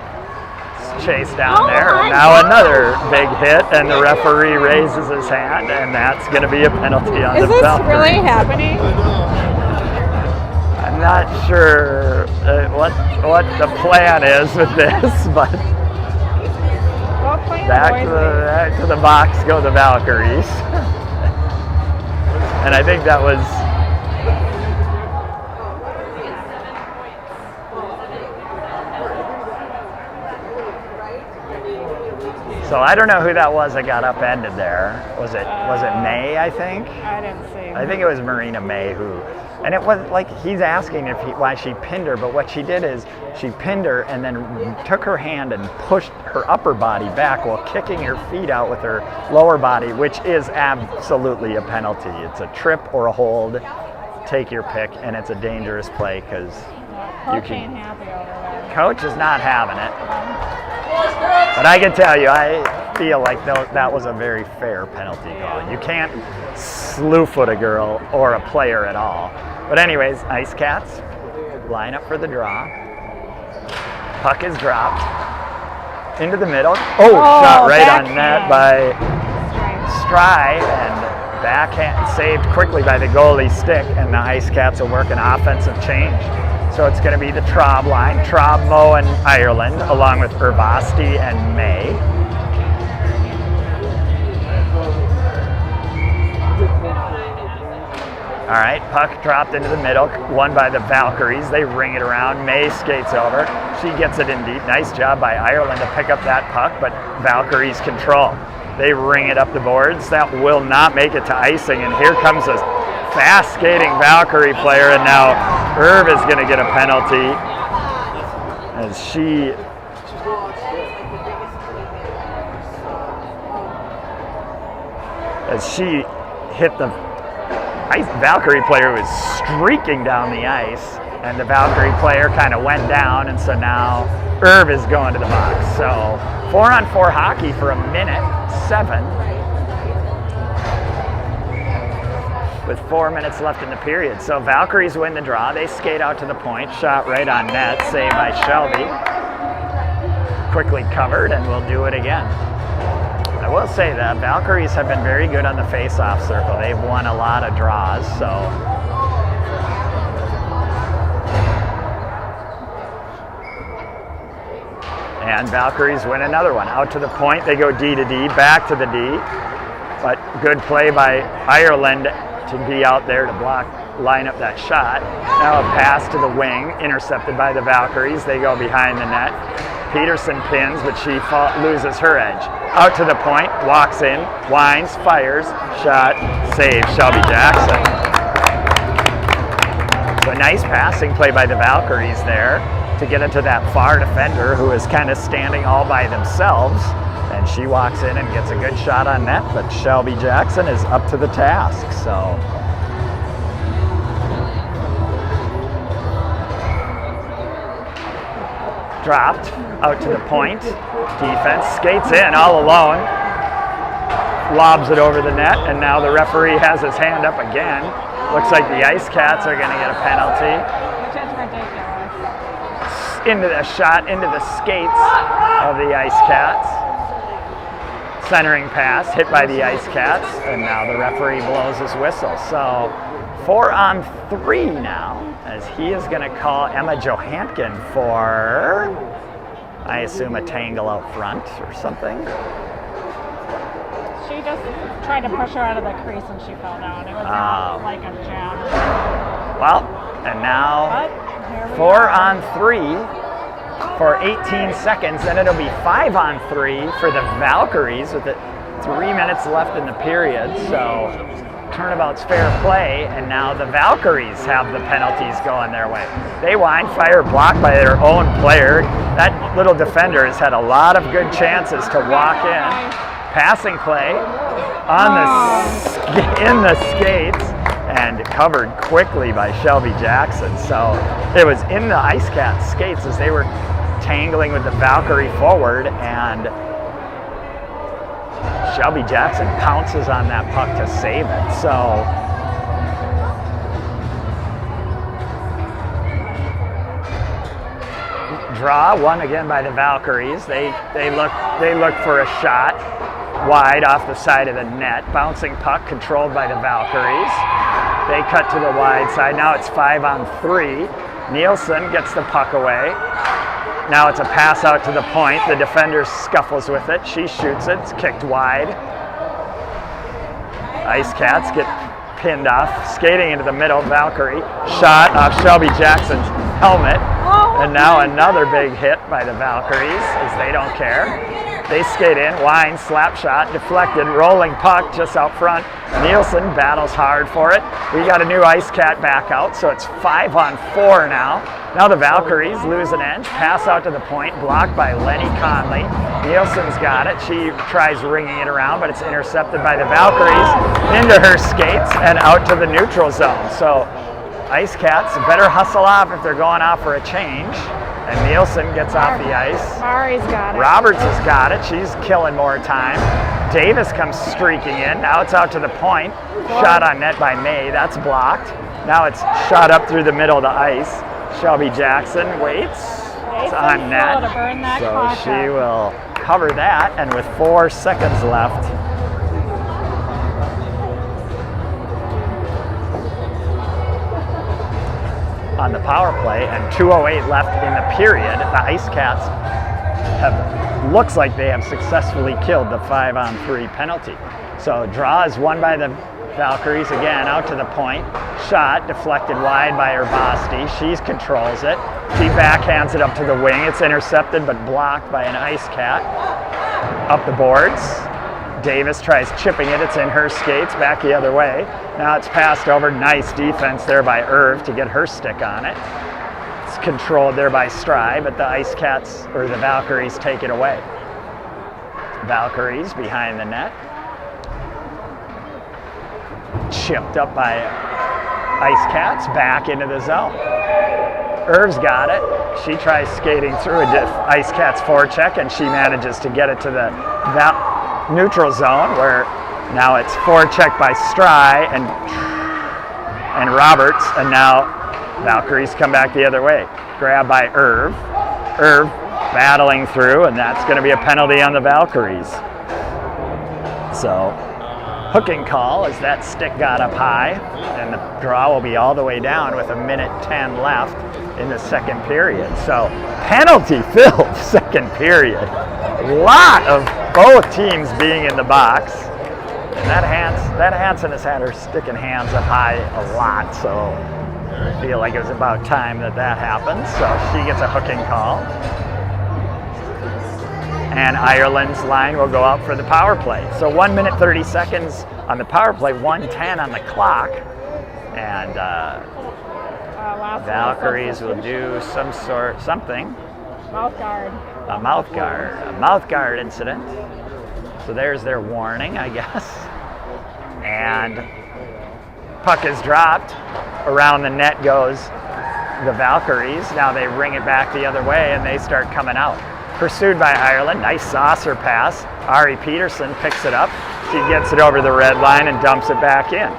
Speaker 1: Chase down there. And now another big hit, and the referee raises his hand, and that's going to be a penalty on the Valkyries.
Speaker 2: Is this really happening?
Speaker 1: I'm not sure what the plan is with this, but back to the box go the Valkyries. And I think that was so I don't know who that was that got upended there. Was it May, I think?
Speaker 2: I didn't see.
Speaker 1: I think it was Marina May who, and it was like he's asking why she pinned her, but what she did is she pinned her and then took her hand and pushed her upper body back while kicking her feet out with her lower body, which is absolutely a penalty. It's a trip or a hold. Take your pick, and it's a dangerous play because
Speaker 2: Coach ain't happy over there.
Speaker 1: Coach is not having it. But I can tell you, I feel like that was a very fair penalty call. You can't slew foot a girl or a player at all. But anyways, IceCats line up for the draw. Puck is dropped into the middle. Shot right on net by Stry, and backhand saved quickly by the goalie stick, and the IceCats will work an offensive change. So it's going to be the Traub line, Traub, Mo, and Ireland, along with Urbasti and May. All right, puck dropped into the middle, won by the Valkyries. They ring it around. May skates over. She gets it in deep. Nice job by Ireland to pick up that puck, but Valkyries control. They ring it up the boards. That will not make it to icing, and here comes a fast skating Valkyrie player, and now Irv is going to get a penalty as she hit the Valkyrie player who was streaking down the ice, and the Valkyrie player kind of went down, and so now Irv is going to the box. So 4-on-4 hockey for 1:07. With 4 minutes left in the period. So Valkyries win the draw. They skate out to the point. Shot right on net. Saved by Shelby. Quickly covered, and we'll do it again. I will say that Valkyries have been very good on the face-off circle. They've won a lot of draws, so. And Valkyries win another one. Out to the point. They go D to D. Back to the D. But good play by Ireland to be out there to line up that shot. Now a pass to the wing, intercepted by the Valkyries. They go behind the net. Peterson pins, but she loses her edge. Out to the point, walks in, winds, fires, shot, save, Shelby Jackson. So a nice passing play by the Valkyries there to get into that far defender who is kind of standing all by themselves. And she walks in and gets a good shot on net, but Shelby Jackson is up to the task. So dropped out to the point. Defense skates in all alone, lobs it over the net, and now the referee has his hand up again. Looks like the IceCats are going to get a penalty.
Speaker 2: Which is ridiculous.
Speaker 1: Into the shot, into the skates of the IceCats. Centering pass, hit by the IceCats, and now the referee blows his whistle. So 4-on-3 now, as he is going to call Emma Johankin for, I assume, a tangle out front or something.
Speaker 2: She just tried to push her out of the crease and she fell down. It was not like a jab.
Speaker 1: Well, and now 4-on-3. For 18 seconds, then it'll be 5-on-3 for the Valkyries with 3 minutes left in the period. So turnabout's fair play, and now the Valkyries have the penalties going their way. They wind, fire, blocked by their own player. That little defender has had a lot of good chances to walk in. Passing play in the skates, and covered quickly by Shelby Jackson. So it was in the IceCats skates as they were tangling with the Valkyrie forward, and Shelby Jackson pounces on that puck to save it. So draw, won again by the Valkyries. They look for a shot wide off the side of the net. Bouncing puck controlled by the Valkyries. They cut to the wide side. Now it's 5-on-3. Nielsen gets the puck away. Now it's a pass out to the point. The defender scuffles with it. She shoots it. It's kicked wide. IceCats get pinned off. Skating into the middle. Valkyrie. Shot off Shelby Jackson's helmet. And now another big hit by the Valkyries as they don't care. They skate in. Wine, slap shot, deflected, rolling puck just out front. Nielsen battles hard for it. We got a new IceCat back out, so it's 5-on-4 now. Now the Valkyries lose an inch, pass out to the point, blocked by Lenny Conley. Nielsen's got it. She tries ringing it around, but it's intercepted by the Valkyries into her skates and out to the neutral zone. So IceCats better hustle off if they're going off for a change. And Nielsen gets off the ice.
Speaker 2: Mari's got it.
Speaker 1: Roberts has got it. She's killing more time. Davis comes streaking in. Now it's out to the point. Shot on net by May. That's blocked. Now it's shot up through the middle of the ice. Shelby Jackson waits. It's on net. So she will cover that. And with 4 seconds left, on the power play and 2:08 left in the period, the IceCats looks like they have successfully killed the 5-on-3 penalty. So draw is won by the Valkyries again, out to the point. Shot deflected wide by Urbasti. She controls it. She backhands it up to the wing. It's intercepted but blocked by an IceCat. Up the boards. Davis tries chipping it. It's in her skates, back the other way. Now it's passed over. Nice defense there by Irv to get her stick on it. It's controlled there by Stry, but the IceCats, or the Valkyries, take it away. Valkyries behind the net. Chipped up by IceCats, back into the zone. Irv's got it. She tries skating through a IceCats forecheck, and she manages to get it to the neutral zone, where now it's forechecked by Stry and Roberts, and now Valkyries come back the other way. Grabbed by Irv. Irv battling through, and that's going to be a penalty on the Valkyries. So, hooking call as that stick got up high, and the draw will be all the way down with 1:10 left in the second period. So, penalty-filled second period. A lot of both teams being in the box. And that Hansen has had her sticking hands up high a lot, so I feel like it was about time that happened. So she gets a hooking call. And Ireland's line will go out for the power play. So 1:30 seconds on the power play, 1:10 on the clock. And Valkyries will do something.
Speaker 2: Mouth guard.
Speaker 1: A mouth guard incident. So there's their warning, I guess. And puck is dropped. Around the net goes the Valkyries. Now they ring it back the other way and they start coming out. Pursued by Ireland. Nice saucer pass. Ari Peterson picks it up. She gets it over the red line and dumps it back in.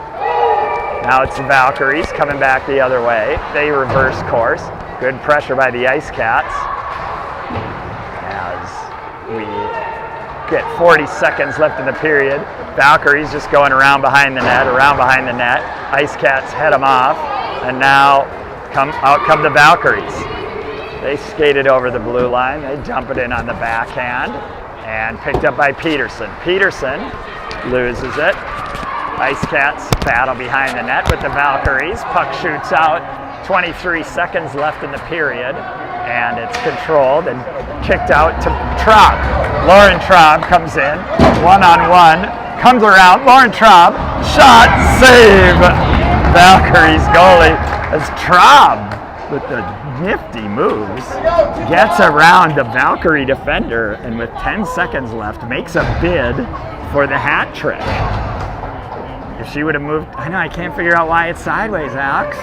Speaker 1: Now it's the Valkyries coming back the other way. They reverse course. Good pressure by the IceCats. As we get 40 seconds left in the period. Valkyries just going around behind the net. IceCats head them off. And now out come the Valkyries. They skated over the blue line. They dump it in on the backhand. And picked up by Peterson. Peterson loses it. IceCats battle behind the net with the Valkyries. Puck shoots out. 23 seconds left in the period. And it's controlled and kicked out to Traub. Lauren Traub comes in. One-on-one. Comes around. Lauren Traub. Shot. Save. Valkyries goalie as Traub, with the nifty moves, gets around the Valkyrie defender, and with 10 seconds left, makes a bid for the hat trick. If she would have moved, I know, I can't figure out why it's sideways, Alex.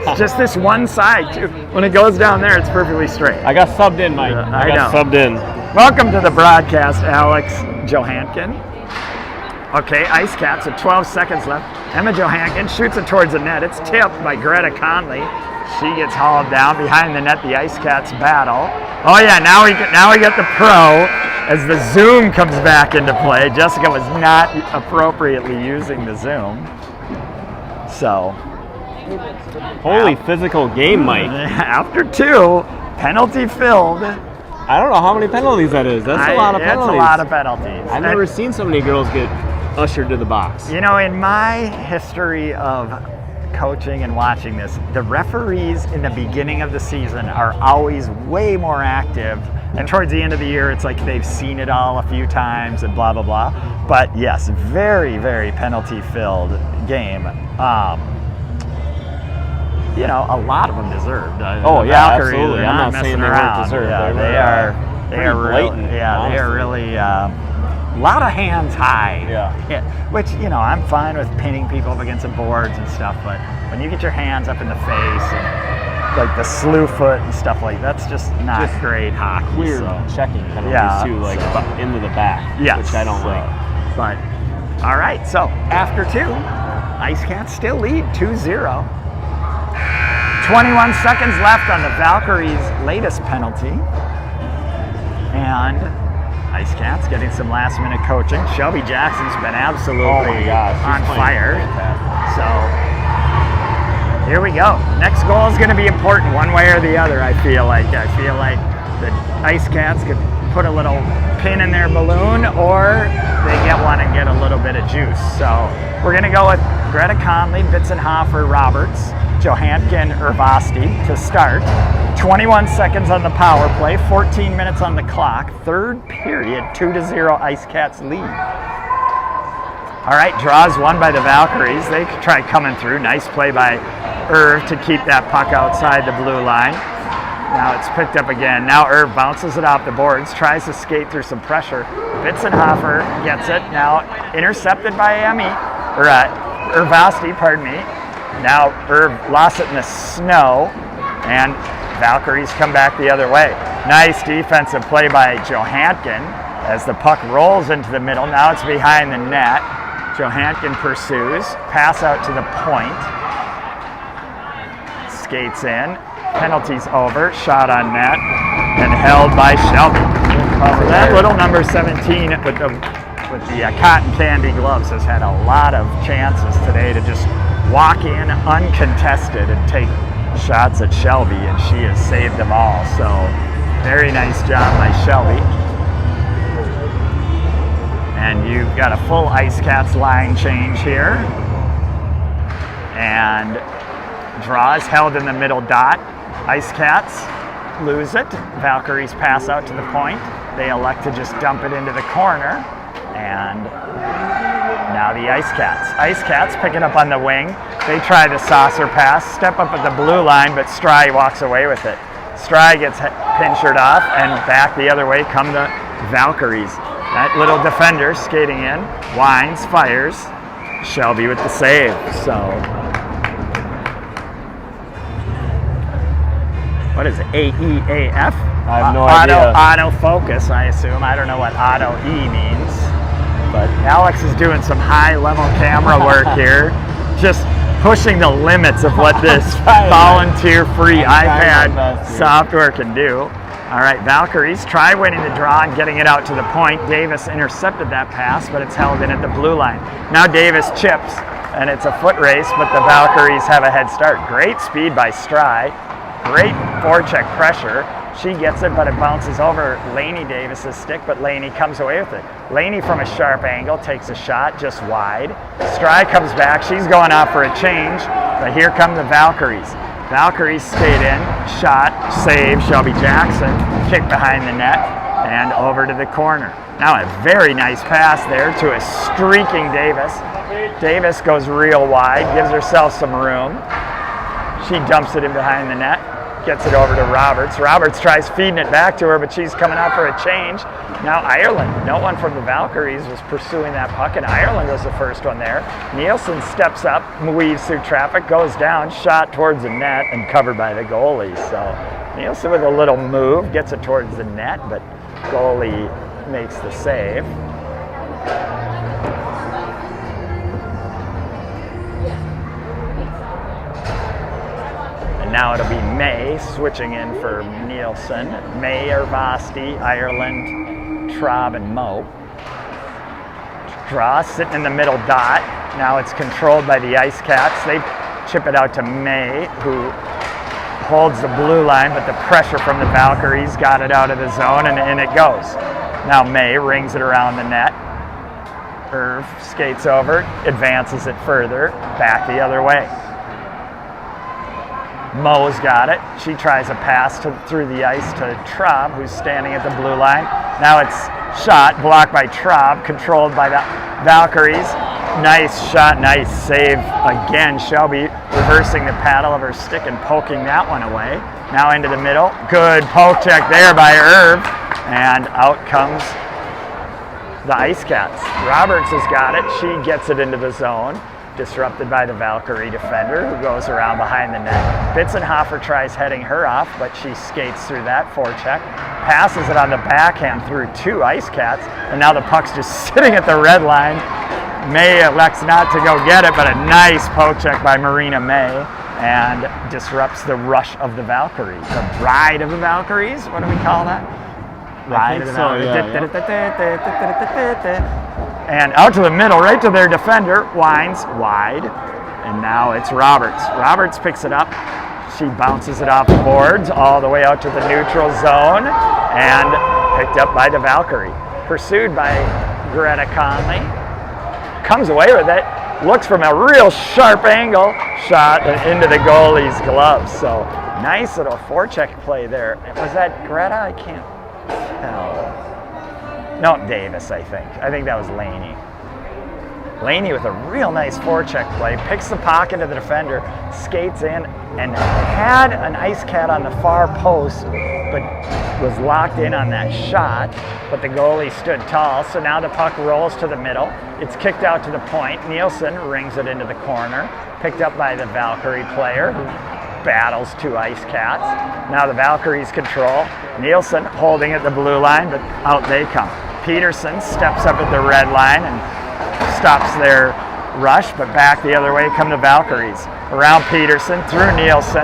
Speaker 1: It's just this one side, too. When it goes down there, it's perfectly straight.
Speaker 3: I got subbed in, Mike. I got subbed in.
Speaker 1: Welcome to the broadcast, Alex Johankin. Okay, IceCats with 12 seconds left. Emma Johankin shoots it towards the net. It's tipped by Greta Conley. She gets hauled down behind the net. The IceCats battle. Oh yeah, now we get the pro as the zoom comes back into play. Jessica was not appropriately using the zoom. So,
Speaker 3: holy physical game, Mike.
Speaker 1: After 2, penalty filled.
Speaker 3: I don't know how many penalties that is. That's a lot of penalties.
Speaker 1: It's a lot of penalties.
Speaker 3: I've never seen so many girls get ushered to the box.
Speaker 1: You know, in my history of coaching and watching this, the referees in the beginning of the season are always way more active, and towards the end of the year it's like they've seen it all a few times and blah blah blah. But yes, very, very penalty filled game. You know, a lot of them deserved.
Speaker 3: Oh yeah,
Speaker 1: Valkyries,
Speaker 3: absolutely. I'm not saying they weren't deserved.
Speaker 1: Yeah, they are
Speaker 3: blatant.
Speaker 1: They are really a lot of hands high.
Speaker 3: Yeah.
Speaker 1: Which, you know, I'm fine with pinning people up against the boards and stuff, but when you get your hands up in the face and like the slew foot and stuff like that's just not great hockey.
Speaker 3: Weird checking penalties too, like into the back.
Speaker 1: Yes.
Speaker 3: Which I don't like.
Speaker 1: But all right, so after 2, IceCats still lead 2-0. 21 seconds left on the Valkyries' latest penalty. And IceCats getting some last-minute coaching. Shelby Jackson's been absolutely on fire. So here we go. Next goal is going to be important one way or the other, I feel like. I feel like the IceCats could put a little pin in their balloon, or they get one and get a little bit of juice. So we're going to go with Greta Conley, Bitzenhofer, Roberts, Johankin, Urvasti to start. 21 seconds on the power play, 14 minutes on the clock. Third period, 2-0 IceCats lead. All right, draws won by the Valkyries. They try coming through. Nice play by Irv to keep that puck outside the blue line. Now it's picked up again. Now Irv bounces it off the boards, tries to skate through some pressure. Bitzenhofer gets it. Now intercepted by Urvasti, pardon me. Now Irv lost it in the snow, and Valkyries come back the other way. Nice defensive play by Johankin as the puck rolls into the middle. Now it's behind the net. Johankin pursues. Pass out to the point. Skates in. Penalty's over. Shot on net. And held by Shelby. So that little number 17 with the cotton candy gloves has had a lot of chances today to just walk in uncontested and take shots at Shelby, and she has saved them all. So very nice job by Shelby. And you've got a full IceCats line change here. And draws held in the middle dot. IceCats lose it. Valkyries pass out to the point. They elect to just dump it into the corner. And now the IceCats. IceCats picking up on the wing. They try the saucer pass, step up at the blue line, but Stry walks away with it. Stry gets pinchered off, and back the other way come the Valkyries. That little defender skating in, winds, fires. Shelby with the save. So, what is it? AEAF?
Speaker 3: I have no idea.
Speaker 1: Autofocus, I assume. I don't know what auto E means. But Alex is doing some high-level camera work here, just pushing the limits of what this volunteer-free iPad software can do. All right, Valkyries try winning the draw and getting it out to the point. Davis intercepted that pass, but it's held in at the blue line. Now Davis chips, and it's a foot race, but the Valkyries have a head start. Great speed by Stry. Great forecheck pressure. She gets it, but it bounces over Lainey Davis's stick, but Lainey comes away with it. Lainey from a sharp angle takes a shot just wide. Stry comes back. She's going off for a change, but here come the Valkyries. Valkyries stayed in, shot, save, Shelby Jackson, kick behind the net, and over to the corner. Now a very nice pass there to a streaking Davis. Davis goes real wide, gives herself some room. She dumps it in behind the net, gets it over to Roberts. Roberts tries feeding it back to her, but she's coming out for a change. Now Ireland, no one from the Valkyries was pursuing that puck, and Ireland was the first one there. Nielsen steps up, weaves through traffic, goes down, shot towards the net, and covered by the goalie. So Nielsen with a little move, gets it towards the net, but goalie makes the save. And now it'll be May switching in for Nielsen. May, Ervasti, Ireland, Traub, and Mo. Draw sitting in the middle dot. Now it's controlled by the IceCats. They chip it out to May, who holds the blue line, but the pressure from the Valkyries got it out of the zone, and in it goes. Now May rings it around the net. Irv skates over, advances it further, back the other way. Mo's got it. She tries a pass through the ice to Traub, who's standing at the blue line. Now it's shot, blocked by Traub, controlled by the Valkyries. Nice shot, nice save again. Shelby reversing the paddle of her stick and poking that one away. Now into the middle. Good poke check there by Irv. And out comes the IceCats. Roberts has got it. She gets it into the zone. Disrupted by the Valkyrie defender, who goes around behind the net. Bitzenhofer tries heading her off, but she skates through that forecheck. Passes it on the backhand through 2 IceCats, and now the puck's just sitting at the red line. May elects not to go get it, but a nice poke check by Marina May, and disrupts the rush of the Valkyries. The ride of the Valkyries? What do we call that? Ride of the Valkyries. And out to the middle, right to their defender, winds wide, and now it's Roberts. Roberts picks it up. She bounces it off the boards all the way out to the neutral zone, and picked up by the Valkyrie. Pursued by Greta Conley. Comes away with it, looks from a real sharp angle, shot into the goalie's gloves. So nice little forecheck play there. Was that Greta? I can't tell. No, Davis, I think. I think that was Laney. Laney with a real nice forecheck play, picks the puck into the defender, skates in, and had an IceCat on the far post, but was locked in on that shot, but the goalie stood tall, so now the puck rolls to the middle. It's kicked out to the point. Nielsen rings it into the corner, picked up by the Valkyrie player, who battles 2 IceCats. Now the Valkyries control. Nielsen holding at the blue line, but out they come. Peterson steps up at the red line and stops their rush, but back the other way come the Valkyries. Around Peterson, through Nielsen,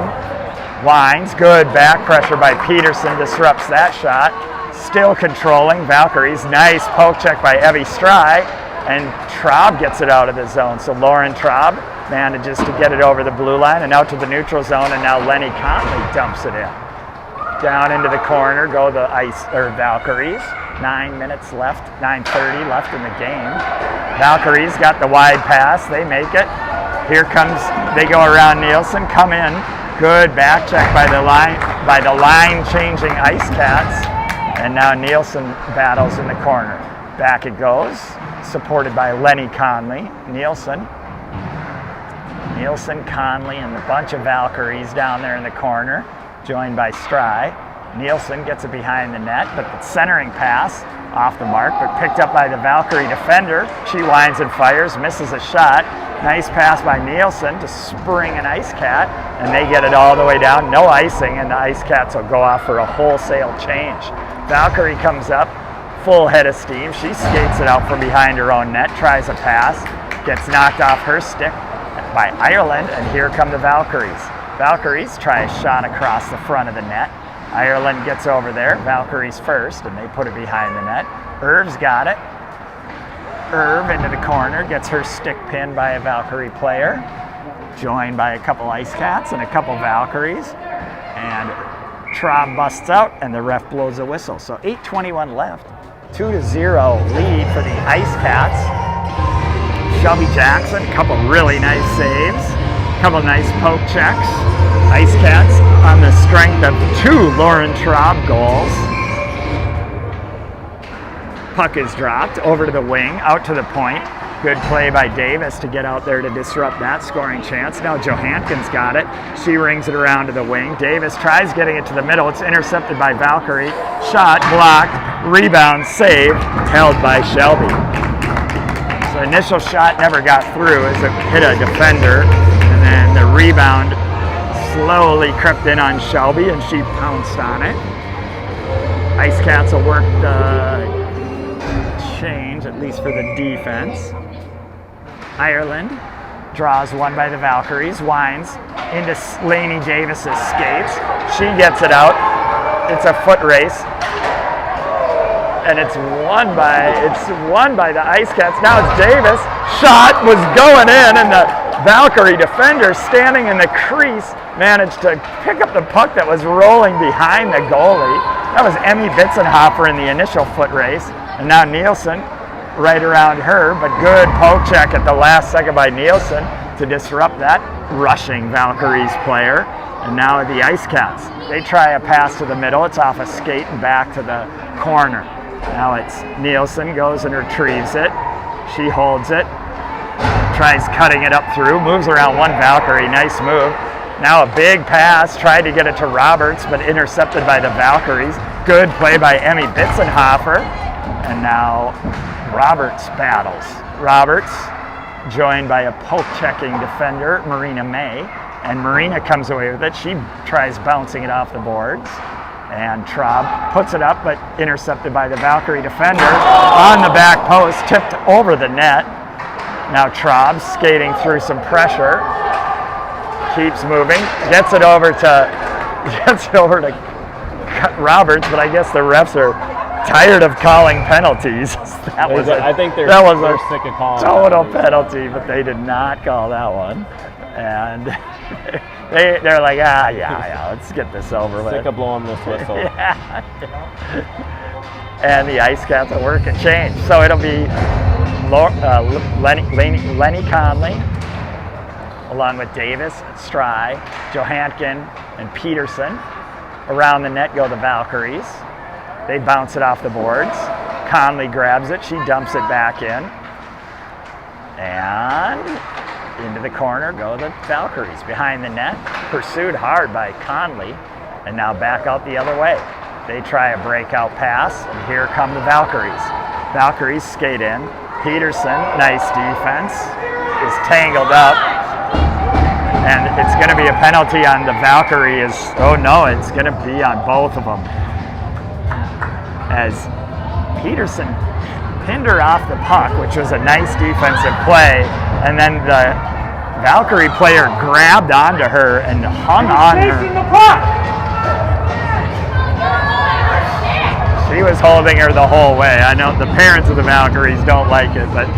Speaker 1: winds, good back pressure by Peterson, disrupts that shot. Still controlling, Valkyries, nice poke check by Evie Stry, and Traub gets it out of the zone. So Lauren Traub manages to get it over the blue line and out to the neutral zone, and now Lenny Conley dumps it in. Down into the corner go the Valkyries. 9 minutes left, 9:30 left in the game. Valkyries got the wide pass, they make it. Here comes, they go around Nielsen, come in. Good back check by the line changing IceCats. And now Nielsen battles in the corner. Back it goes, supported by Lenny Conley. Nielsen, Conley, and a bunch of Valkyries down there in the corner, joined by Stry. Nielsen gets it behind the net, but the centering pass off the mark, but picked up by the Valkyrie defender. She winds and fires, misses a shot. Nice pass by Nielsen to spring an IceCat, and they get it all the way down. No icing, and the IceCats will go off for a wholesale change. Valkyrie comes up, full head of steam. She skates it out from behind her own net, tries a pass, gets knocked off her stick by Ireland, and here come the Valkyries. Valkyries try a shot across the front of the net. Ireland gets over there, Valkyries first, and they put it behind the net. Irv's got it. Irv into the corner, gets her stick pinned by a Valkyrie player, joined by a couple IceCats and a couple Valkyries. And Traub busts out, and the ref blows a whistle. So 8:21 left, 2-0 lead for the IceCats. Shelby Jackson, a couple really nice saves, a couple nice poke checks. IceCats on the strength of 2 Lauren Traub goals. Puck is dropped over to the wing, out to the point. Good play by Davis to get out there to disrupt that scoring chance. Now Johankin's got it. She rings it around to the wing. Davis tries getting it to the middle. It's intercepted by Valkyrie. Shot, blocked, rebound, saved, held by Shelby. So initial shot never got through as it hit a defender, and then the rebound slowly crept in on Shelby, and she pounced on it. IceCats will work the change, at least for the defense. Ireland draws one by the Valkyries, winds into Lainey Davis's skates. She gets it out. It's a foot race. And it's won by the IceCats. Now it's Davis. Shot was going in, and the Valkyrie defender standing in the crease managed to pick up the puck that was rolling behind the goalie. That was Emmy Bitzenhofer in the initial foot race. And now Nielsen right around her, but good poke check at the last second by Nielsen to disrupt that rushing Valkyries player. And now the IceCats, they try a pass to the middle. It's off a skate and back to the corner. Now it's Nielsen goes and retrieves it. She holds it, tries cutting it up through, moves around one Valkyrie, nice move. Now a big pass, tried to get it to Roberts, but intercepted by the Valkyries. Good play by Emmy Bitzenhofer. And now Roberts battles. Roberts joined by a poke-checking defender, Marina May. And Marina comes away with it. She tries bouncing it off the boards. And Traub puts it up, but intercepted by the Valkyrie defender on the back post, tipped over the net. Now Traub skating through some pressure, keeps moving, gets it over to Roberts, but I guess the refs are tired of calling penalties.
Speaker 3: I think they're sick of calling
Speaker 1: total penalty, but they did not call that one. And they're like, yeah, let's get this over with.
Speaker 3: Sick of blowing this whistle.
Speaker 1: Yeah. And the IceCats will work a change. So it'll be Lenny Conley, along with Davis, Stry, Johankin, and Peterson. Around the net go the Valkyries. They bounce it off the boards. Conley grabs it. She dumps it back in. And into the corner go the Valkyries. Behind the net, pursued hard by Conley, and now back out the other way. They try a breakout pass, and here come the Valkyries. Valkyries skate in. Peterson, nice defense, is tangled up. And it's going to be a penalty on the Valkyrie. It's going to be on both of them. As Peterson pinned her off the puck, which was a nice defensive play, and then the Valkyrie player grabbed onto her and hung on her. She was holding her the whole way. I know the parents of the Valkyries don't like it, but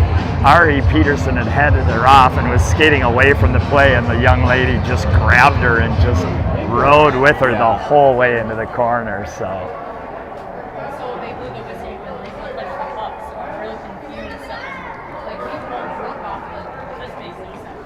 Speaker 1: Ari Peterson had headed her off and was skating away from the play, and the young lady just grabbed her and just rode with her the whole way into the corner. So
Speaker 4: they blew the whistle when they flipped the puck, so I'm really confused. Like, we won't work off this makes no sense.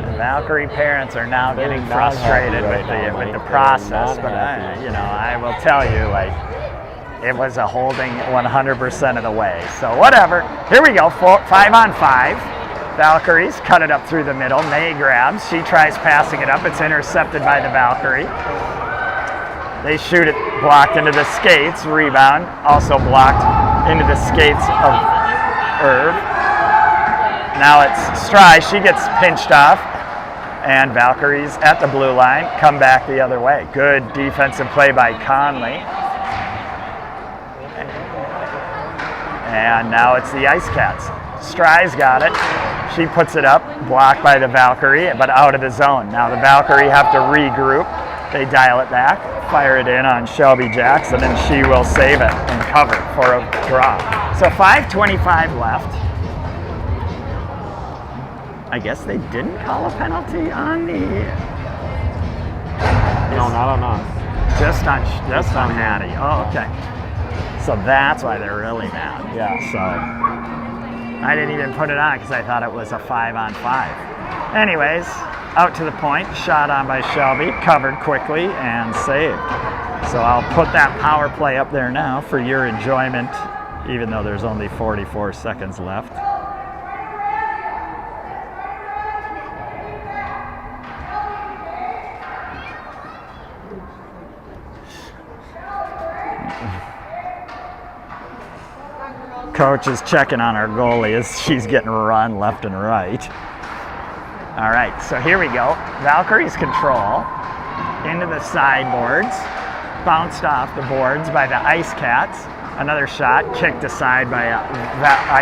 Speaker 1: The Valkyrie parents are now getting frustrated with the process, but I will tell you, like, it was a holding 100% of the way. So whatever. Here we go. 5-on-5. Valkyries cut it up through the middle. May grabs. She tries passing it up. It's intercepted by the Valkyrie. They shoot it blocked into the skates. Rebound also blocked into the skates of Irv. Now it's Stry. She gets pinched off. And Valkyries at the blue line come back the other way. Good defensive play by Conley. And now it's the IceCats. Stry's got it. She puts it up, blocked by the Valkyrie, but out of the zone. Now the Valkyrie have to regroup. They dial it back, fire it in on Shelby Jackson, and she will save it and cover for a draw. So 5:25 left. I guess they didn't call a penalty on the...
Speaker 3: No, not on us.
Speaker 1: Just on Hattie. Oh, okay. So that's why they're really mad.
Speaker 3: Yeah.
Speaker 1: So I didn't even put it on because I thought it was a 5-on-5. Anyways, out to the point, shot on by Shelby, covered quickly and saved. So I'll put that power play up there now for your enjoyment, even though there's only 44 seconds left. Coach is checking on our goalie as she's getting run left and right. All right, so here we go. Valkyries control into the sideboards. bounced off the boards by the IceCats. Another shot kicked aside by a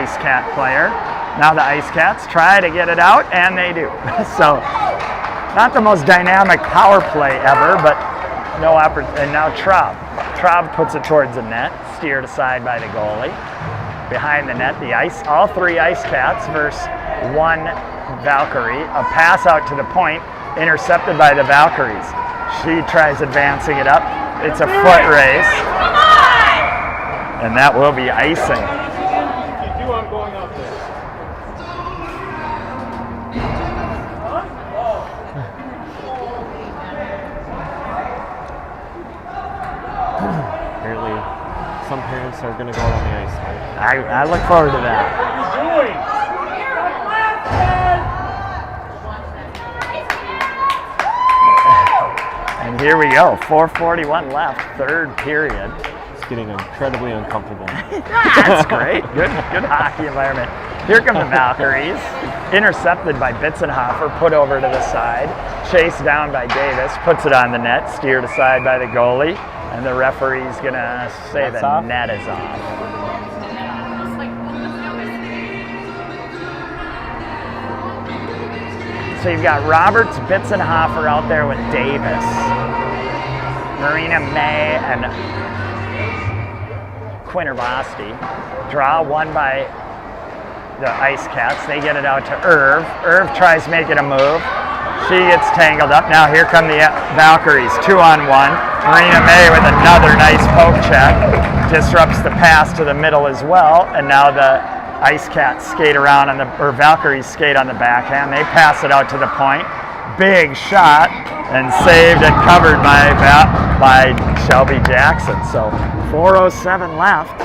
Speaker 1: IceCat player. Now the IceCats try to get it out, and they do. So, not the most dynamic power play ever, but no opportunity. And now Traub. Traub puts it towards the net, steered aside by the goalie. Behind the net, all three IceCats versus one Valkyrie. A pass out to the point, intercepted by the Valkyries. She tries advancing it up. It's a foot race. And that will be icing.
Speaker 3: I'm going up there. Apparently, some parents are going to go out on the ice.
Speaker 1: I look forward to that. And here we go, 4:41 left, third period.
Speaker 3: It's getting incredibly uncomfortable.
Speaker 1: That's great, good hockey environment. Here come the Valkyries, intercepted by Bitzenhofer, put over to the side, chased down by Davis, puts it on the net, steered aside by the goalie, and the referee's gonna say
Speaker 3: That's
Speaker 1: the
Speaker 3: off?
Speaker 1: net is off. So you've got Roberts, Bitzenhofer out there with Davis, Marina May, and Quintervasti. Draw won by the IceCats. They get it out to Irv. Irv tries making a move. She gets tangled up. Now here come the Valkyries, 2-on-1. Marina May with another nice poke check. Disrupts the pass to the middle as well. And now the IceCats skate around Valkyries skate on the backhand. They pass it out to the point. Big shot and saved and covered by Shelby Jackson. So 4:07 left.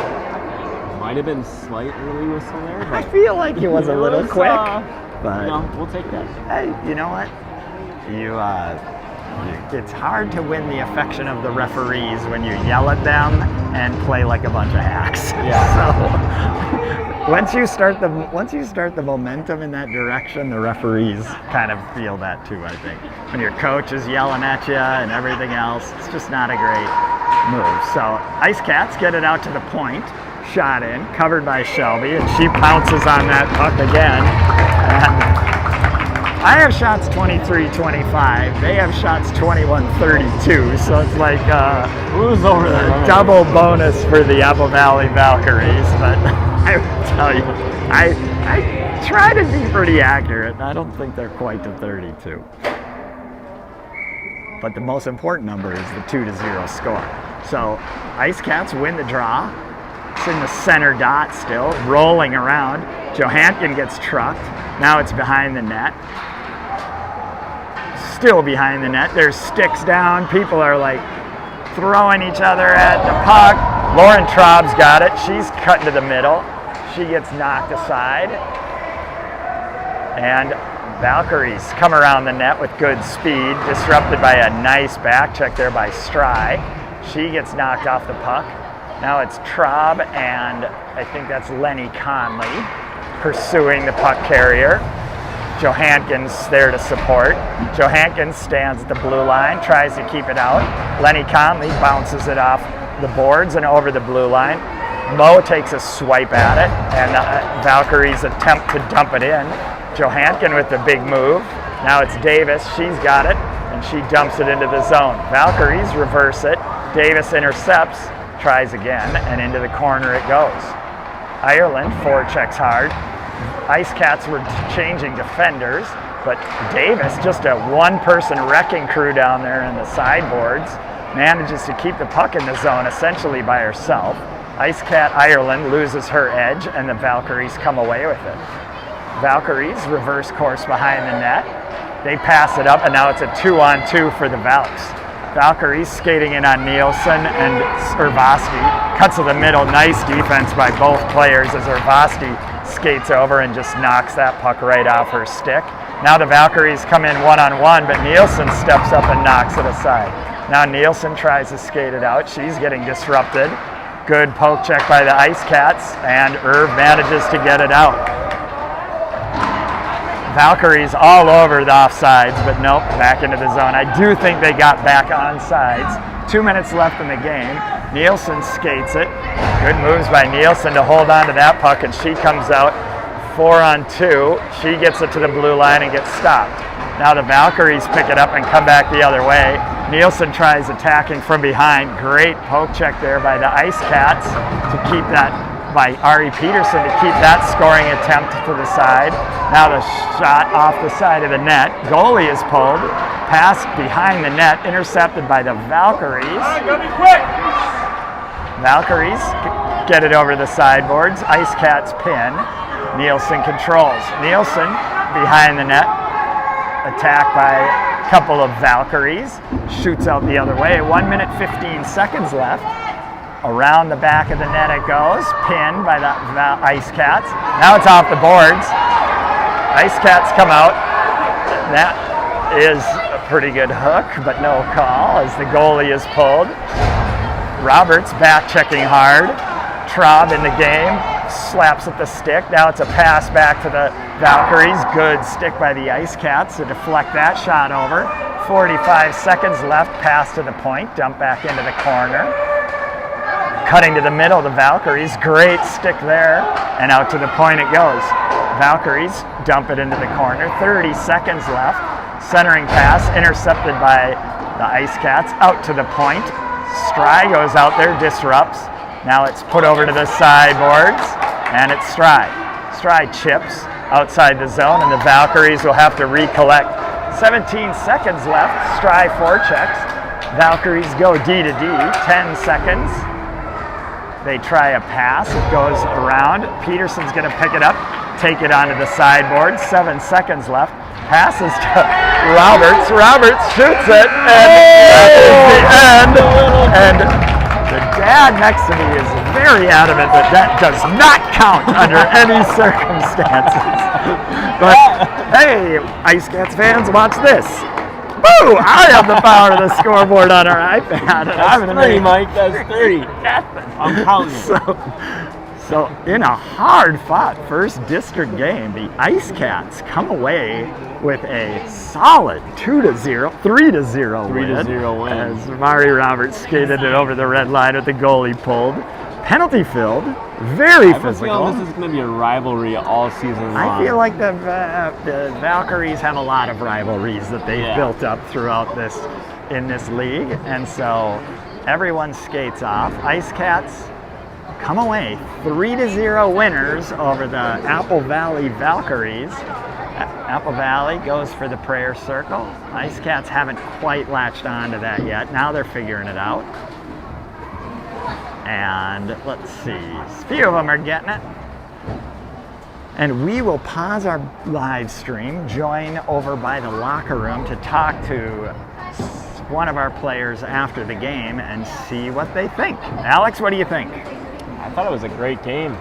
Speaker 3: Might have been slight early whistle there.
Speaker 1: I feel like he was a little quick, but
Speaker 3: no, we'll take that.
Speaker 1: hey, you know what? It's hard to win the affection of the referees when you yell at them and play like a bunch of hacks.
Speaker 3: Yeah.
Speaker 1: So once you start the momentum in that direction, the referees kind of feel that too, I think. When your coach is yelling at you and everything else, it's just not a great move. So IceCats get it out to the point, shot in, covered by Shelby, and she pounces on that puck again. And I have shots 23-25. They have shots 21-32. So it's like
Speaker 3: Who's over there?
Speaker 1: double bonus for the Apple Valley Valkyries. But I will tell you, I try to be pretty accurate. I don't think they're quite to 32. But the most important number is the 2-0 score. So IceCats win the draw. It's in the center dot still, rolling around. Johankin gets trucked. Now it's behind the net. Still behind the net. There's sticks down. People are like throwing each other at the puck. Lauren Traub's got it. She's cut into the middle. She gets knocked aside. And Valkyries come around the net with good speed, disrupted by a nice back check there by Stry. She gets knocked off the puck. Now it's Traub and I think that's Lenny Conley pursuing the puck carrier. Johankin's there to support. Johankin stands at the blue line, tries to keep it out. Lenny Conley bounces it off the boards and over the blue line. Mo takes a swipe at it, and Valkyries attempt to dump it in. Johankin with the big move. Now it's Davis. She's got it, and she dumps it into the zone. Valkyries reverse it. Davis intercepts, tries again, and into the corner it goes. Ireland forechecks hard. IceCats were changing defenders, but Davis, just a one-person wrecking crew down there in the sideboards, manages to keep the puck in the zone essentially by herself. IceCat Ireland loses her edge, and the Valkyries come away with it. Valkyries reverse course behind the net. They pass it up, and now it's a 2-on-2 for the Valks. Valkyries skating in on Nielsen, and Urvasti cuts to the middle. Nice defense by both players as Urvasti skates over and just knocks that puck right off her stick. Now the Valkyries come in one-on-one, but Nielsen steps up and knocks it aside. Now Nielsen tries to skate it out. She's getting disrupted. Good poke check by the IceCats, and Irv manages to get it out. Valkyries all over the offsides, but nope, back into the zone. I do think they got back on sides. 2 minutes left in the game. Nielsen skates it. Good moves by Nielsen to hold on to that puck, and she comes out 4-on-2. She gets it to the blue line and gets stopped. Now the Valkyries pick it up and come back the other way. Nielsen tries attacking from behind. Great poke check there by the IceCats to keep that, by Ari Peterson to keep that scoring attempt to the side. Now the shot off the side of the net. Goalie is pulled. Pass behind the net, intercepted by the Valkyries.
Speaker 3: Go be quick!
Speaker 1: Valkyries get it over the sideboards. IceCats pin. Nielsen controls. Nielsen behind the net. Attacked by a couple of Valkyries. Shoots out the other way. 1 minute 15 seconds left. Around the back of the net it goes. Pinned by the IceCats. Now it's off the boards. IceCats come out. That is a pretty good hook, but no call as the goalie is pulled. Roberts back checking hard. Traub in the game. Slaps at the stick. Now it's a pass back to the Valkyries. Good stick by the IceCats to deflect that shot over. 45 seconds left. Pass to the point. Dump back into the corner. Cutting to the middle, the Valkyries. Great stick there. And out to the point it goes. Valkyries dump it into the corner. 30 seconds left. Centering pass intercepted by the IceCats. Out to the point. Stry goes out there, disrupts. Now it's put over to the sideboards, and it's Stry. Stry chips outside the zone, and the Valkyries will have to recollect. 17 seconds left. Stry forechecks. Valkyries go D to D. 10 seconds. They try a pass. It goes around. Peterson's going to pick it up, take it onto the sideboard. 7 seconds left. Passes to Roberts. Roberts shoots it, and that is the end. And the dad next to me is very adamant that that does not count under any circumstances. But hey, IceCats fans, watch this. Boo! I have the power of the scoreboard on our iPad.
Speaker 3: That's 3, Mike. That's 3. I'm counting.
Speaker 1: So in a hard-fought first district game, the IceCats come away with a solid 2-0, 3-0 win.
Speaker 3: 3-0 win.
Speaker 1: As Mari Roberts skated it over the red line with the goalie pulled. Penalty filled, very physical.
Speaker 3: This is going to be a rivalry all season long.
Speaker 1: I feel like the Valkyries have a lot of rivalries that they've built up throughout in this league, and so everyone skates off. IceCats come away 3-0 winners over the Apple Valley Valkyries. Apple Valley goes for the prayer circle. IceCats haven't quite latched on to that yet. Now they're figuring it out. And let's see, a few of them are getting it. And we will pause our live stream, join over by the locker room to talk to one of our players after the game and see what they think. Alex, what do you think?
Speaker 3: I thought it was a great game.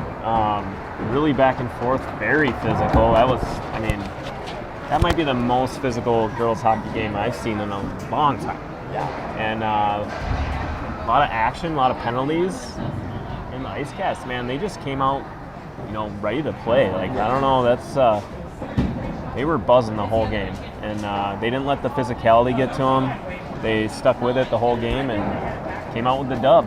Speaker 3: Really back and forth, very physical. That might be the most physical girls hockey game I've seen in a long time.
Speaker 1: Yeah.
Speaker 3: And a lot of action, a lot of penalties. And the IceCats, man, they just came out, ready to play. Like, I don't know, they were buzzing the whole game. And they didn't let the physicality get to them. They stuck with it the whole game and came out with the dub.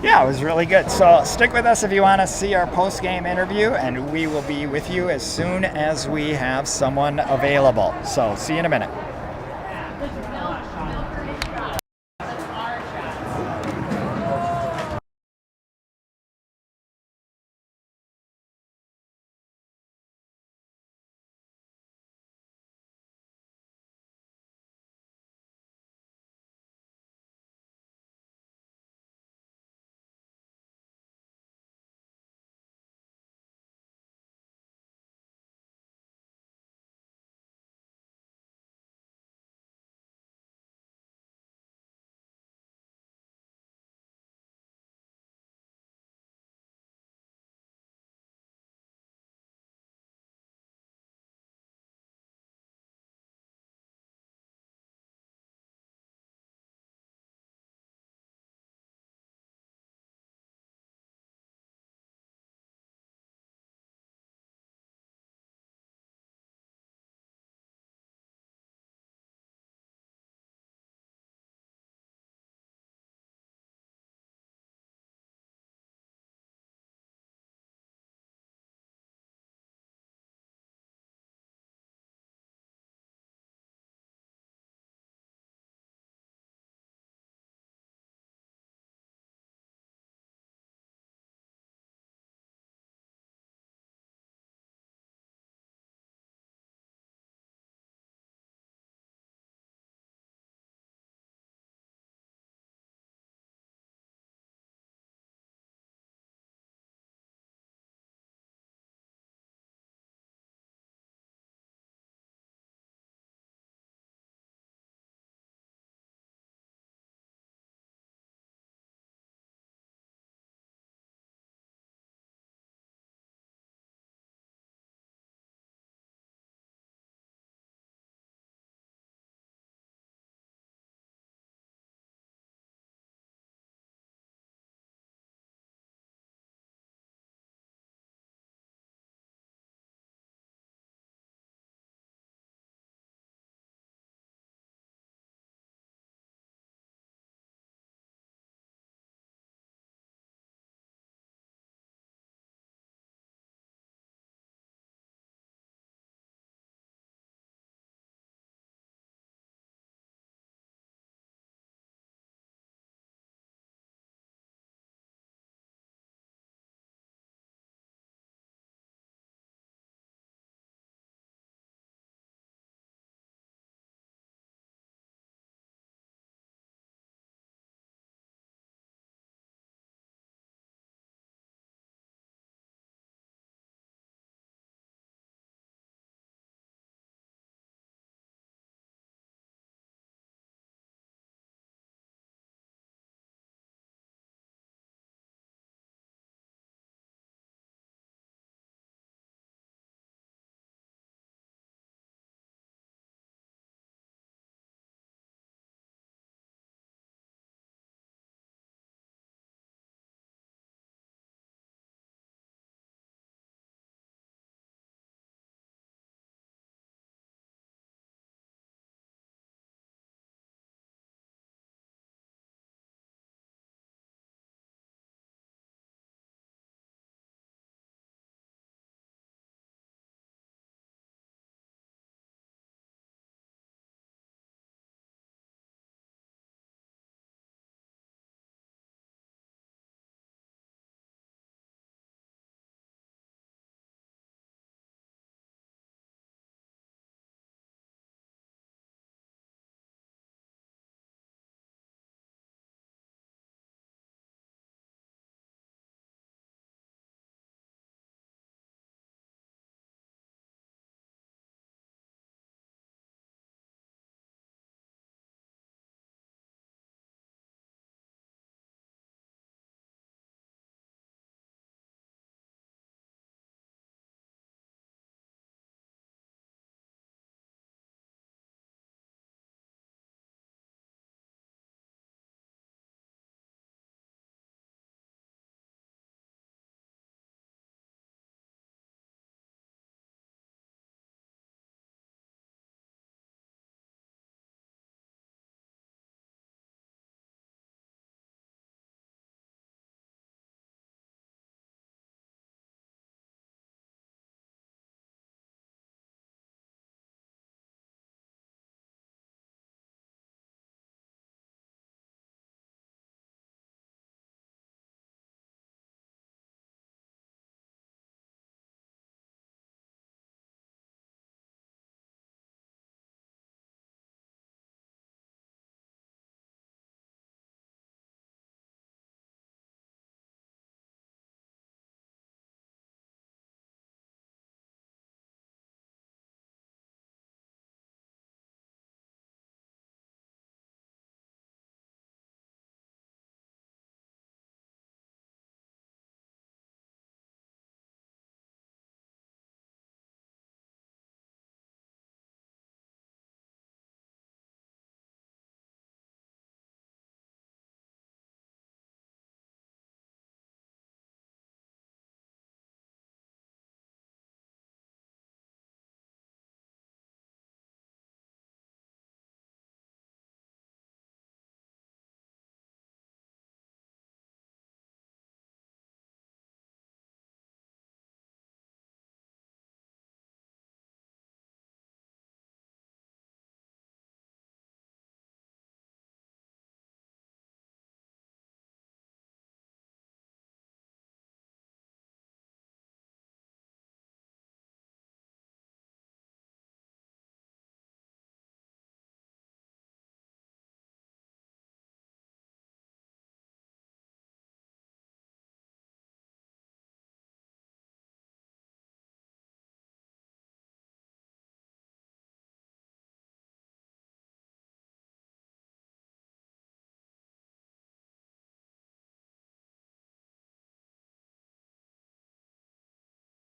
Speaker 1: Yeah, it was really good. So stick with us if you want to see our post-game interview, and we will be with you as soon as we have someone available. So see you in a minute.